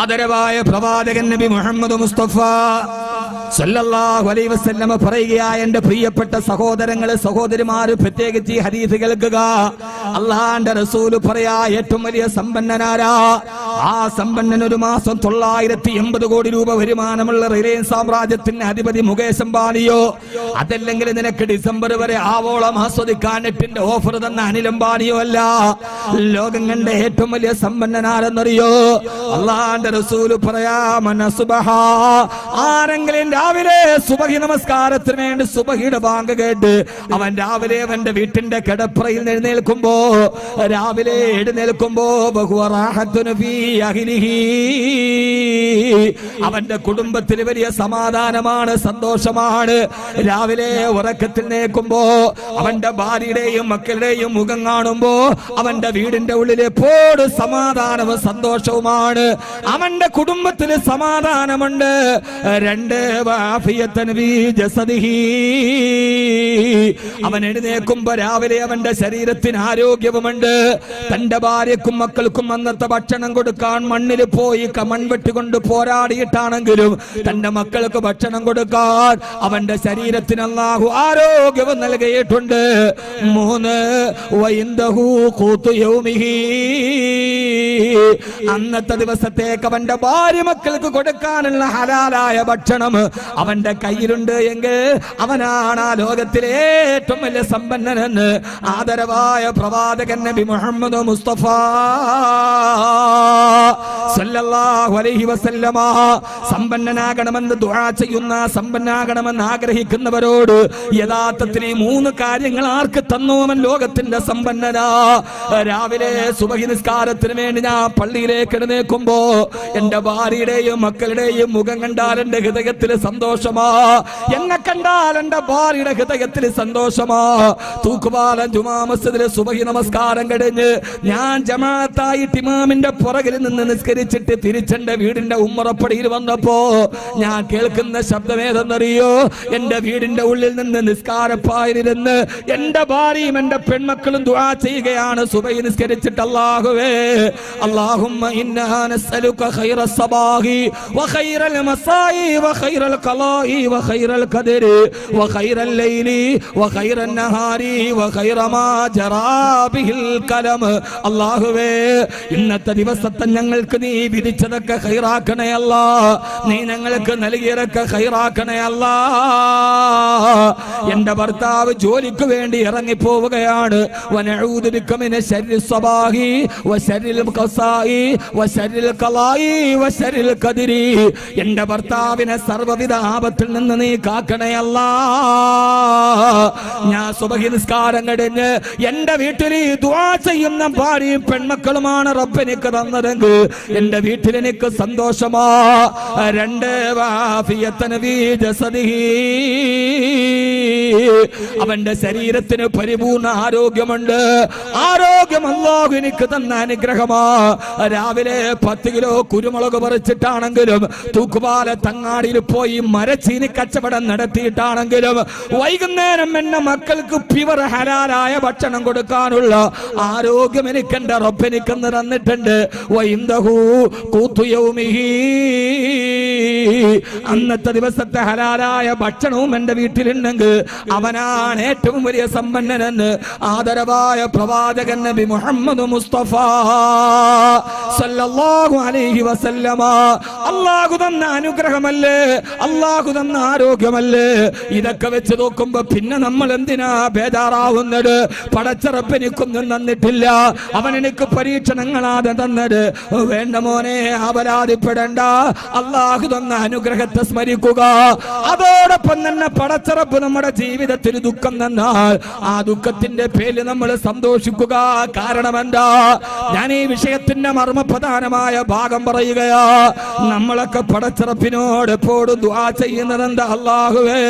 ആദരവായ പ്രവാചകൻ നബി മുഹമ്മദ് മുസ്തഫ സല്ലല്ലാഹു അലൈഹി വസല്ലം പറയുകയായ എന്റെ പ്രിയപ്പെട്ട സഹോദരങ്ങളെ സഹോദരിമാര് പ്രത്യേകിച്ച് ഈ ഹദീസ് കേൾക്കുക. അല്ലാഹുവിന്റെ റസൂൽ പറയാ ഏറ്റവും വലിയ സമ്പന്നനാരാ? ആ സമ്പന്നൻ ഒരു മാസം 980 കോടി രൂപ വരുമാനമുള്ള റിലയൻസ് സാമ്രാജ്യത്തിന്റെ അധിപതി മുകേഷ് അംബാനിയോ, അതല്ലെങ്കിൽ നിനക്ക് ഡിസംബർ വരെ ആവോളം ആസ്വദിക്കാൻ നെറ്റിന്റെ ഓഫർ തന്ന അനിൽ അംബാനിയോ അല്ല. ലോകം കണ്ട ഏറ്റവും വലിയ സമ്പന്നനാരെന്നറിയോ? അല്ലാഹുവിന്റെ റസൂൽ പറയാ മനസുബഹ, ആരെങ്കിലും രാവിലെ സുബഹി നമസ്കാരത്തിന് വേണ്ടി സുബഹിയുടെ ബാങ്ക് കേട്ട് അവൻ രാവിലെ അവന്റെ വീട്ടിന്റെ കിടപ്പറയിൽ എഴുന്നേൽക്കുമ്പോ, രാവിലെ എഴുന്നേൽക്കുമ്പോ അവന്റെ കുടുംബത്തിൽ വലിയ സമാധാനമാണ്, സന്തോഷമാണ്. രാവിലെ ഉറക്കത്തിൽ നിൽക്കുമ്പോ അവന്റെ ഭാര്യയുടെയും മക്കളുടെയും മുഖം കാണുമ്പോ അവന്റെ വീടിന്റെ ഉള്ളിൽ എപ്പോഴും സമാധാനവും സന്തോഷവുമാണ്. അവന്റെ കുടുംബത്തിൽ സമാധാനമുണ്ട്. രണ്ട് അവൻ എഴുന്നേൽക്കുമ്പോ രാവിലെ അവന്റെ ശരീരത്തിന് ആരോഗ്യവുമുണ്ട്. തന്റെ ഭാര്യക്കും മക്കൾക്കും അന്നത്തെ ഭക്ഷണം കൊടുക്കാൻ മണ്ണിൽ പോയി മൺവെട്ടിക്കൊണ്ട് പോരാടിയിട്ടാണെങ്കിലും തന്റെ മക്കൾക്ക് ഭക്ഷണം കൊടുക്കാൻ അവന്റെ ശരീരത്തിന് അല്ലാഹു ആരോഗ്യവും നൽകിയിട്ടുണ്ട്. 3 അന്നത്തെ ദിവസത്തേക്ക് അവന്റെ ഭാര്യ മക്കൾക്ക് കൊടുക്കാനുള്ള ഹലാലായ ഭക്ഷണം അവന്റെ കയ്യിലുണ്ട് എങ്കിൽ അവനാണ് ആ ലോകത്തിലെ ഏറ്റവും വലിയ സമ്പന്നനെന്ന് ആദരവായ പ്രവാചകൻ നബി മുഹമ്മദ് മുസ്തഫ സല്ലല്ലാഹു അലൈഹി വസല്ലമ സമ്പന്നനാകണമെന്ന് ദുആ ചെയ്യുന്ന, സമ്പന്നനാകണമെന്ന് ആഗ്രഹിക്കുന്നവരോട് യഥാർത്ഥത്തിൽ ഈ 3 കാര്യങ്ങൾ ആർക്ക് തന്നു? അവൻ ലോകത്തിന്റെ സമ്പന്നനാ. രാവിലെ സുബഹി നിസ്കാരത്തിന് വേണ്ടി ഞാൻ പള്ളിയിലേക്ക് എഴുന്നേൽക്കുമ്പോ എന്റെ ഭാര്യയുടെയും മക്കളുടെയും മുഖം കണ്ടാൽ എന്റെ ഹൃദയത്തിൽ സന്തോഷമാ. എന്നെ കണ്ടാൽ എന്റെ ഭാര്യയുടെ ഹൃദയത്തിൽ സന്തോഷമാ. തൂക്കുപാലം ജുമാ മസ്ജിദിലെ സുബഹി നമസ്കാരം കഴിഞ്ഞ് ഞാൻ ജമാഅത്തായിട്ട് ഇമാമിന്റെ പുറകിൽ നിന്ന് നിസ്കരിച്ചിട്ട് തിരിച്ചെന്റെ വീടിന്റെ ഉമ്മറപ്പടിയിൽ വന്നപ്പോ ഞാൻ കേൾക്കുന്ന ശബ്ദമേതെന്നറിയോ? എന്റെ വീടിന്റെ ഉള്ളിൽ നിന്ന് നിസ്കാരപ്പായിരുന്ന് എന്റെ ഭാര്യയും എന്റെ പെൺമക്കളും ദുആ ചെയ്യുകയാണ് സുബഹി നിസ്കരിച്ചിട്ട്. അല്ലാഹുവേ, അല്ലാഹുമ്മ ഇന്നാ നസ്അലുക ഖൈറസ് സബാഹി വഖൈറൽ മസായി വഖൈറൽ ഖലാഇ വഖൈറൽ ഖദരി വഖൈറൽ ലൈലി വഖൈറൻ നഹാരി വഖൈറ മാ ജറാ ബിഹിൽ കലം. അല്ലാഹുവേ, ഇന്നത്തെ ദിവസത്തെ ഞങ്ങൾക്ക് നീ വിധിച്ചതൊക്കെ ഖൈറാക്കണേ അല്ലാ. നീ ഞങ്ങൾക്ക് നൽകിയതൊക്കെ ഖൈറാക്കണേ അല്ലാ. എന്റെ ഭർത്താവ് ജോലിക്ക് വേണ്ടി ഇറങ്ങിപ്പോവുകയാണ്. വനഊദു ബിക മിന ശർരി സബാഹി വശർരിൽ ഖസായി വശർരിൽ ഖലായി വശർരിൽ ഖദരി. എന്റെ ഭർത്താവിനെ സർവ്വവിധ ആപത്തിൽ നിന്ന് നീ കാക്കണേ അല്ലാ. ഞാൻ സുബഹി നിസ്കാരം കഴിഞ്ഞ് എന്റെ വീട്ടിൽ ദുആ ചെയ്യുന്ന ഭാര്യയും പെൺമക്കളുമാണ് റബ്ബ് എനിക്ക് തന്നതെങ്കിൽ എന്റെ വീട്ടിൽ എനിക്ക് സന്തോഷമാ. 2 അവന്റെ ശരീരത്തിന് പരിപൂർണ ആരോഗ്യമുണ്ട്. ആരോഗ്യം അല്ലാഹു എനിക്ക് തന്ന അനുഗ്രഹമാ. രാവിലെ 10 കിലോ കുരുമുളക് പറിച്ചിട്ടാണെങ്കിലും തൂക്കുപാല തങ്ങാടിയിൽ പോയി മരച്ചീനി കച്ചവടം നടത്തിയിട്ടാണെങ്കിലും വൈകുന്നേരം എന്റെ മക്കൾക്ക് പ്യുവർ ഹലാലായ ഭക്ഷണം കൊടുക്കാനുള്ള ആരോഗ്യം എനിക്ക് എന്റെ റബ്ബ് എനിക്ക് തന്നിട്ടുണ്ട്. അന്നത്തെ ദിവസത്തെ ഹലാലായ ഭക്ഷണവും എന്റെ വീട്ടിലുണ്ടെങ്കിൽ അവനാണ് ഏറ്റവും വലിയ സമ്പന്നനെന്ന് ആദരവായ പ്രവാചകൻ നബി മുഹമ്മദ് മുസ്തഫ സല്ലല്ലാഹു അലൈഹി വസല്ലമ. അല്ലാഹു തന്ന അനുഗ്രഹമല്ലേ, അല്ലാഹു തന്ന ആരോഗ്യമല്ലേ? ഇതൊക്കെ വെച്ച് നോക്കുമ്പോ പിന്നെ നമ്മൾ എന്തിനാ ബേജാറാവുന്നത്? പടച്ച റബ്ബ് എനിക്കൊന്നും തന്നിട്ടില്ല, അവൻ എനിക്ക് പരീക്ഷണങ്ങളാതെ തന്നത്. വേണ്ട മോനെ, അപരാധിപ്പെടണ്ട. അല്ലാഹു തന്ന അനുഗ്രഹത്തെ സ്മരിക്കുക. അതോടൊപ്പം തന്നെ പടച്ച റബ്ബ് നമ്മുടെ ജീവിതത്തിൽ ദുഃഖം തന്നാൽ ആ ദുഃഖത്തിന്റെ പേരിൽ നമ്മൾ സന്തോഷിക്കുക. കാരണം എന്താ? ഞാൻ ഈ വിഷയത്തിന്റെ മർമ്മപ്രധാനമായ ഭാഗം പറയുകയാ. നമ്മളൊക്കെ പടച്ച റബ്ബിനോട് എപ്പോഴും ദുആ ചെയ്യുന്നത് എന്താ? അല്ലാഹുവേ,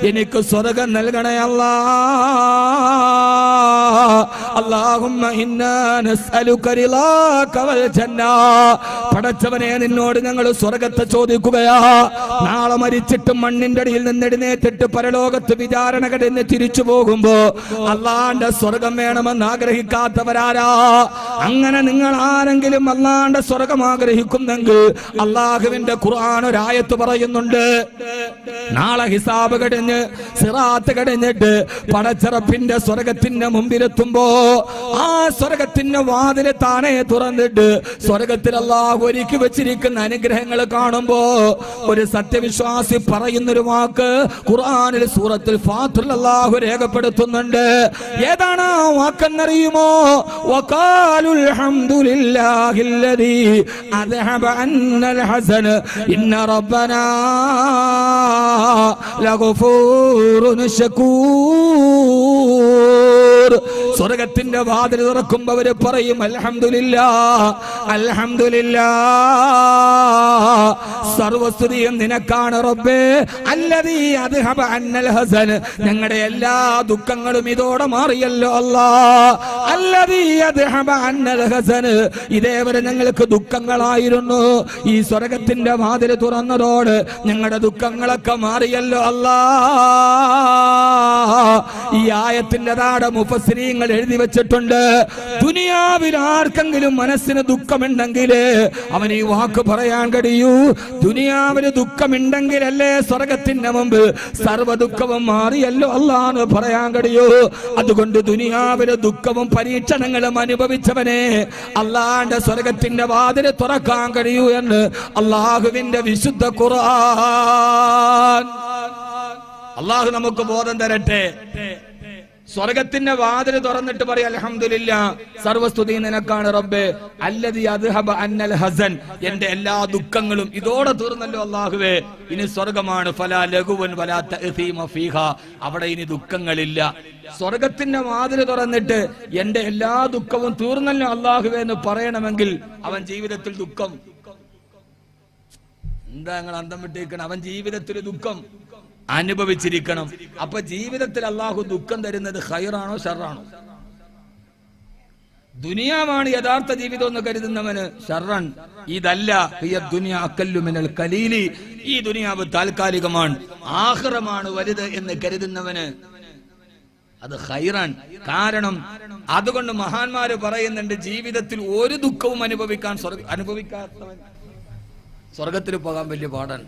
എനിക്ക് സ്വർഗ്ഗം നൽകണേ അല്ലാ. അല്ലാഹുമ്മ ഇന്നാ നസ്അലുക റിളാക വൽ ജന്ന. പടച്ചവനെ, നിന്നോട് ഞങ്ങൾ സ്വർഗ്ഗത്തെ ചോദിക്കുക. പോവുകയാ. നാളെ മരിച്ചിട്ട് മണ്ണിന്റെ അടിയിൽ നിന്ന് എഴുന്നേറ്റിട്ട് പരലോകത്ത് വിചാരണ കഴിഞ്ഞ് തിരിച്ചു പോകുമ്പോ അള്ളാന്റെ സ്വർഗം വേണമെന്ന് ആഗ്രഹിക്കാത്തവരാരാ? അങ്ങനെ നിങ്ങൾ ആരെങ്കിലും അള്ളാന്റെ സ്വർഗം ആഗ്രഹിക്കുന്നെങ്കിൽ അള്ളാഹുവിന്റെ ഖുർആൻ ഒരായത്ത് പറയുന്നുണ്ട്. നാളെ ഹിസാബ് കഴിഞ്ഞ് സിറാത്ത് കഴിഞ്ഞിട്ട് പടച്ചിറപ്പിന്റെ സ്വർഗത്തിന്റെ മുമ്പിലെത്തുമ്പോ ആ സ്വർഗത്തിന്റെ വാതില് താനെ തുറന്നിട്ട് സ്വർഗത്തിൽ അള്ളാഹു ഒരുക്കി വെച്ചിരിക്കുന്ന അനുഗ്രഹങ്ങൾ കാണുമ്പോ ഒരു സത്യവിശ്വാസി പറയുന്നൊരു വാക്ക് ഖുർആനിൽ സൂറത്തുൽ ഫാത്തിറിൽ അള്ളാഹു രേഖപ്പെടുത്തുന്നുണ്ട്. ഏതാണ് ആ വാക്കെന്നറിയുമോ? വഖാലുൽ ഹംദുലില്ലാഹില്ലദീ അദ്ഹബ അന്നൽ ഹസൻ ഇന്ന റബ്ബനാ ലഗഫൂറുൻ ശകൂർ. സ്വർഗത്തിന്റെ വാതിൽ തുറക്കുമ്പോ അവര് പറയും അൽഹംദുലില്ലാഹ് അൽഹംദുലില്ലാഹ്, സർവസ്തുതിയും നിനക്കാണ് റബ്ബേ. അല്ലദീ അദ്ഹബ അന്നൽ ഹസൻ, ഞങ്ങളുടെ എല്ലാ ദുഃഖങ്ങളും ഇതോടെ മാറിയല്ലോ അല്ലാഹ്. അല്ലദീ അദ്ഹബ അന്നൽ ഹസൻ, ഇതേവരെ ഞങ്ങൾക്ക് ദുഃഖങ്ങളായിരുന്നു, ഈ സ്വർഗത്തിന്റെ വാതിൽ തുറന്നതോട് ഞങ്ങളുടെ ദുഃഖങ്ങളൊക്കെ മാറിയല്ലോ അല്ലാഹ്. ഈ ആയത്തിന്റെ താഴെ മുഫസ്സിരീങ്ങൾ എഴുതി വെച്ചിട്ടുണ്ട്, ദുനിയാവിൽ ആർക്കെങ്കിലും മനസ്സിന് ദുഃഖമുണ്ടെങ്കിൽ അവൻ ഈ വാക്ക് പറയാൻ കഴിയൂ. ദുനിയാവിന് ദുഃഖമുണ്ടെങ്കിലല്ലേ സ്വർഗത്തിന്റെ മുമ്പ് സർവ്വ ദുഃഖവും മാറിയല്ലോ അല്ലാന്ന് പറയാൻ കഴിയൂ. അതുകൊണ്ട് ദുനിയാവിന് ദുഃഖവും പരീക്ഷണങ്ങളും അനുഭവിച്ചവനെ അല്ലാന്റെ സ്വർഗത്തിന്റെ വാതിൽ തുറക്കാൻ കഴിയൂ എന്ന് അള്ളാഹുവിന്റെ വിശുദ്ധ ഖുർആൻ. അള്ളാഹു നമുക്ക് ബോധം തരട്ടെ. സ്വർഗത്തിന്റെ വാതിൽ തുറന്നിട്ട് പറയാം അൽഹംദുലില്ലാഹ്, സർവസ്തുതി നിനക്കാണ് റബ്ബേ. അല്ലദീ അദ്ഹബ അന്നൽ ഹസൻ, എന്റെ എല്ലാ ദുഃഖങ്ങളും ഇതോടെ തീർന്നല്ലോ അല്ലാഹുവേ. ഇനി സ്വർഗമാണ്, ഫലാ ലഗുവൻ വലാ തഅസീമ ഫീഹാ, അവിടെ ഇനി ദുഃഖങ്ങളില്ല. സ്വർഗത്തിന്റെ വാതിൽ തുറന്നിട്ട് എന്റെ എല്ലാ ദുഃഖവും തീർന്നല്ലോ അല്ലാഹുവേ എന്ന് പറയണമെങ്കിൽ അവൻ ജീവിതത്തിൽ ദുഃഖം എന്താ നിങ്ങൾ അന്തം വിട്ടേക്കണം? അവൻ ജീവിതത്തിൽ ദുഃഖം അനുഭവിച്ചിരിക്കണം. അപ്പൊ ജീവിതത്തിൽ അള്ളാഹു ദുഃഖം തരുന്നത് ഖൈറാണോ ഷർറാണോ? ദുനിയാവാണ് യഥാർത്ഥ ജീവിതം എന്ന് കരുതുന്നവന് ഷർറൻ. ഇതല്ല, ഈ ദുനിയാവ് താൽക്കാലികമാണ്, ആഖിറമാണ് വലുത് എന്ന് കരുതുന്നവന് അത് ഖൈറാൻ. കാരണം അതുകൊണ്ട് മഹാന്മാര് പറയുന്നുണ്ട്, ജീവിതത്തിൽ ഒരു ദുഃഖവും അനുഭവിക്കാത്തവൻ സ്വർഗത്തിൽ പോകാൻ വലിയ പാടാണ്.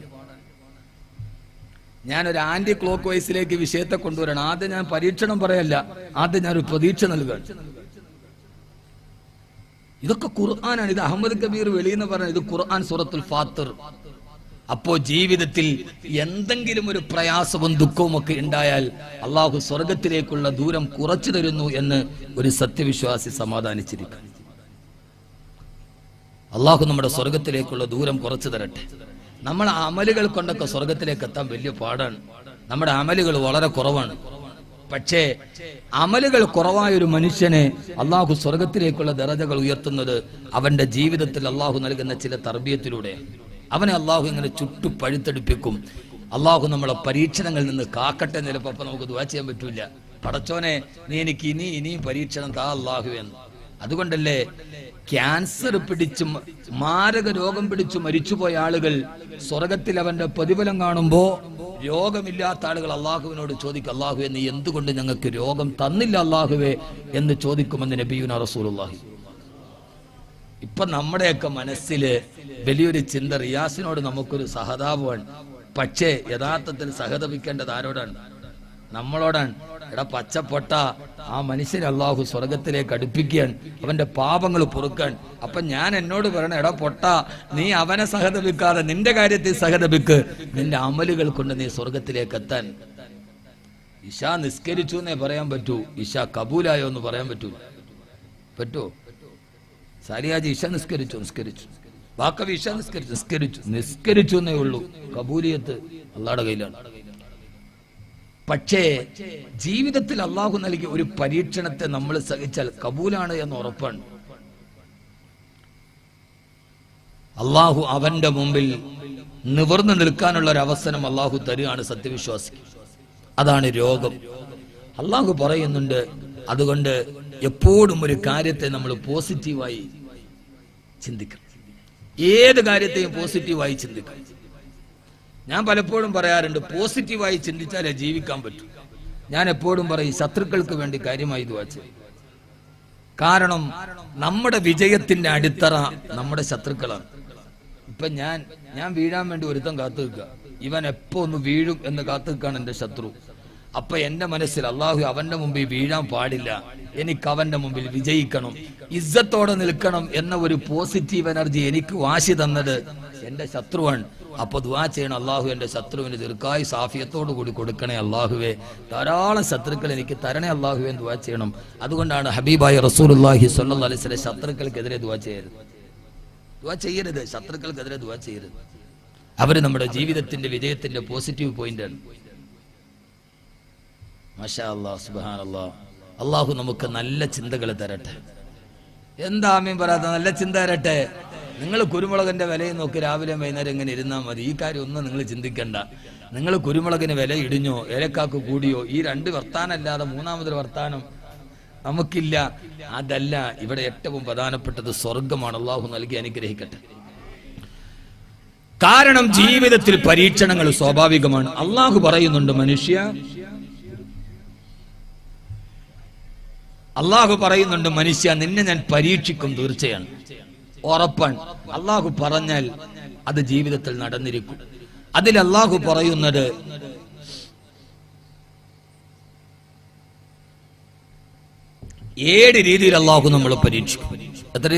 ഞാനൊരു ആന്റി ക്ലോക്ക് വൈസിലേക്ക് വിഷയത്തെ കൊണ്ടുവരണം. ആദ്യം ഞാൻ പരീക്ഷണം പറയല്ല, ആദ്യം ഞാനൊരു പ്രതീക്ഷ നൽകാൻ. ഇതൊക്കെ ഖുർആനാണ്. ഇത് അഹമ്മദ് കബീർ വെളിയെന്ന് പറഞ്ഞ ഇത് ഖുർആൻ സൂറത്തുൽ ഫാത്തിർ. അപ്പോ ജീവിതത്തിൽ എന്തെങ്കിലും ഒരു പ്രയാസവും ദുഃഖവും ഒക്കെ ഉണ്ടായാൽ അള്ളാഹു സ്വർഗത്തിലേക്കുള്ള ദൂരം കുറച്ചു തരുന്നു എന്ന് ഒരു സത്യവിശ്വാസി സമാധാനിച്ചിരിക്കും. അള്ളാഹു നമ്മുടെ സ്വർഗത്തിലേക്കുള്ള ദൂരം കുറച്ചു തരട്ടെ. നമ്മളെ അമലുകൾ കൊണ്ടൊക്കെ സ്വർഗത്തിലേക്ക് എത്താൻ വലിയ പാടാണ്. നമ്മുടെ അമലുകൾ വളരെ കുറവാണ്. പക്ഷേ അമലുകൾ കുറവായ ഒരു മനുഷ്യനെ അള്ളാഹു സ്വർഗത്തിലേക്കുള്ള ദറജകൾ ഉയർത്തുന്നത് അവന്റെ ജീവിതത്തിൽ അള്ളാഹു നൽകുന്ന ചില തർബിയത്തിലൂടെ. അവനെ അള്ളാഹു ഇങ്ങനെ ചുട്ടു പഴുത്തെടുപ്പിക്കും. അള്ളാഹു നമ്മളെ പരീക്ഷണങ്ങളിൽ നിന്ന് കാക്കട്ടെ. ചിലപ്പോ അപ്പൊ നമുക്ക് ദുആ ചെയ്യാൻ പറ്റൂല, പടച്ചോനെ നീ എനിക്ക് ഇനിയും പരീക്ഷണം താ അള്ളാഹു എന്ന്. അതുകൊണ്ടല്ലേ ക്യാൻസർ പിടിച്ച് മാരക രോഗം പിടിച്ചു മരിച്ചുപോയ ആളുകൾ സ്വർഗത്തിൽ അവന്റെ പ്രതിഫലം കാണുമ്പോ രോഗമില്ലാത്ത ആളുകൾ അള്ളാഹുവിനോട് ചോദിക്കും, അള്ളാഹുവേ നീ എന്തുകൊണ്ട് ഞങ്ങൾക്ക് രോഗം തന്നില്ല അള്ളാഹുവേ എന്ന് ചോദിക്കുമെന്ന് നബിയുനാ റസൂലുള്ളാഹി. ഇപ്പൊ നമ്മുടെയൊക്കെ മനസ്സില് വലിയൊരു ചിന്ത, റിയാസിനോട് നമുക്കൊരു സഹതാപമാണ്. പക്ഷേ യഥാർത്ഥത്തിൽ സഹതപിക്കേണ്ടത് ആരോടാണ്? നമ്മളോടാണ്. എടാ പച്ചപ്പൊട്ട, ആ മനുഷ്യനെ അള്ളാഹു സ്വർഗത്തിലേക്ക് അടുപ്പിക്കാൻ, അവന്റെ പാപങ്ങൾ പൊറുക്കാൻ. അപ്പൊ ഞാൻ എന്നോട് പറയണം, എടാ പൊട്ട, നീ അവനെ സഹതപിക്കാതെ നിന്റെ കാര്യത്തിൽ സഹതപിക്ക്, നിന്റെ അമലുകൾ കൊണ്ട് നീ സ്വർഗത്തിലേക്ക് എത്താൻ. ഇശ നിസ്കരിച്ചു എന്നേ പറയാൻ പറ്റൂ, ഇശ കബൂലായോ എന്ന് പറയാൻ പറ്റുമോ? സാരിയാജി ഇശ നിസ്കരിച്ചു, ബാക്കവി ഇശ നിസ്കരിച്ചു എന്നേ ഉള്ളൂ. കബൂലിയത്ത് അള്ളാഹുടെ കയ്യിലാണ്. പക്ഷേ ജീവിതത്തിൽ അള്ളാഹു നൽകിയ ഒരു പരീക്ഷണത്തെ നമ്മൾ സഹിച്ചാൽ കബൂലാണ് എന്ന് ഉറപ്പാണ്. അള്ളാഹു അവന്റെ മുമ്പിൽ നിവർന്നു നിൽക്കാനുള്ള ഒരു അവസരം അള്ളാഹു തരുകയാണ് സത്യവിശ്വാസി. അതാണ് രോഗം. അള്ളാഹു പറയുന്നുണ്ട്, അതുകൊണ്ട് എപ്പോഴും ഒരു കാര്യത്തെ നമ്മൾ പോസിറ്റീവായി ചിന്തിക്കണം. ഏത് കാര്യത്തെയും പോസിറ്റീവായി ചിന്തിക്കണം. ഞാൻ പലപ്പോഴും പറയാറുണ്ട്, പോസിറ്റീവായി ചിന്തിച്ചാലേ ജീവിക്കാൻ പറ്റും. ഞാൻ എപ്പോഴും പറയും, ശത്രുക്കൾക്ക് വേണ്ടി കാര്യമായി ദുആ ചെയ്യും. കാരണം നമ്മുടെ വിജയത്തിന്റെ അടിത്തറ നമ്മുടെ ശത്രുക്കളാണ്. ഇപ്പൊ ഞാൻ വീഴാൻ വേണ്ടി ഒരുത്തം കാത്തു നിൽക്കുക, ഇവൻ എപ്പോ ഒന്ന് വീഴും എന്ന് കാത്തു നിൽക്കാണ് എന്റെ ശത്രു. അപ്പൊ എന്റെ മനസ്സിൽ അള്ളാഹു അവന്റെ മുമ്പിൽ വീഴാൻ പാടില്ല, എനിക്ക് അവന്റെ മുമ്പിൽ വിജയിക്കണം, ഇസ്സത്തോടെ നിൽക്കണം എന്ന ഒരു പോസിറ്റീവ് എനർജി എനിക്ക് വാശി തന്നത് എന്റെ ശത്രുവാണ്. അപ്പൊ ദുആ ചെയ്യണം, അള്ളാഹു എന്റെ ശത്രുവിന് ദീർഘായി സാഫിയത്തോടു കൂടി കൊടുക്കണേ അള്ളാഹുവേ, ധാരാളം ശത്രുക്കൾ എനിക്ക് തരണേ അള്ളാഹുവേ ദുആ ചെയ്യണം. അതുകൊണ്ടാണ് ഹബീബായ റസൂലുള്ളാഹി സ്വല്ലല്ലാഹു അലൈഹി വസല്ലം ശത്രുക്കൾക്കെതിരെ ദുആ ചെയ്യരുത്, ശത്രുക്കൾക്കെതിരെ ദുആ ചെയ്യരുത്. അവര് നമ്മുടെ ജീവിതത്തിന്റെ വിജയത്തിന്റെ പോസിറ്റീവ് പോയിന്റാണ്. മാഷാ അല്ലാഹ്, സുബ്ഹാനല്ലാഹ്. അള്ളാഹു നമുക്ക് നല്ല ചിന്തകൾ തരട്ടെ. എന്താ ആമീൻ പറയാത്ത? നല്ല ചിന്ത തരട്ടെ. നിങ്ങൾ കുരുമുളകിന്റെ വിലയും നോക്കി രാവിലെ വൈകുന്നേരം ഇങ്ങനെ ഇരുന്നാൽ മതി. ഈ കാര്യം ഒന്നും നിങ്ങൾ ചിന്തിക്കണ്ട. നിങ്ങൾ കുരുമുളകിന് വില ഇടിഞ്ഞോ ഏലക്കാക്ക് കൂടിയോ, ഈ രണ്ട് വർത്താനല്ലാതെ മൂന്നാമതൊരു വർത്താനം നമുക്കില്ല. അതല്ല, ഇവിടെ ഏറ്റവും പ്രധാനപ്പെട്ടത് സ്വർഗമാണ്. അള്ളാഹു നൽകി അനുഗ്രഹിക്കട്ടെ. കാരണം ജീവിതത്തിൽ പരീക്ഷണങ്ങൾ സ്വാഭാവികമാണ്. അള്ളാഹു പറയുന്നുണ്ട്, മനുഷ്യ നിന്നെ ഞാൻ പരീക്ഷിക്കും, തീർച്ചയാണ്, ഉറപ്പാണ്. അള്ളാഹു പറഞ്ഞാൽ അത് ജീവിതത്തിൽ നടന്നിരിക്കും. അതിൽ അള്ളാഹു പറയുന്നത്, ഏഴ് രീതിയിൽ അള്ളാഹു നമ്മൾ പരീക്ഷിക്കും. എത്ര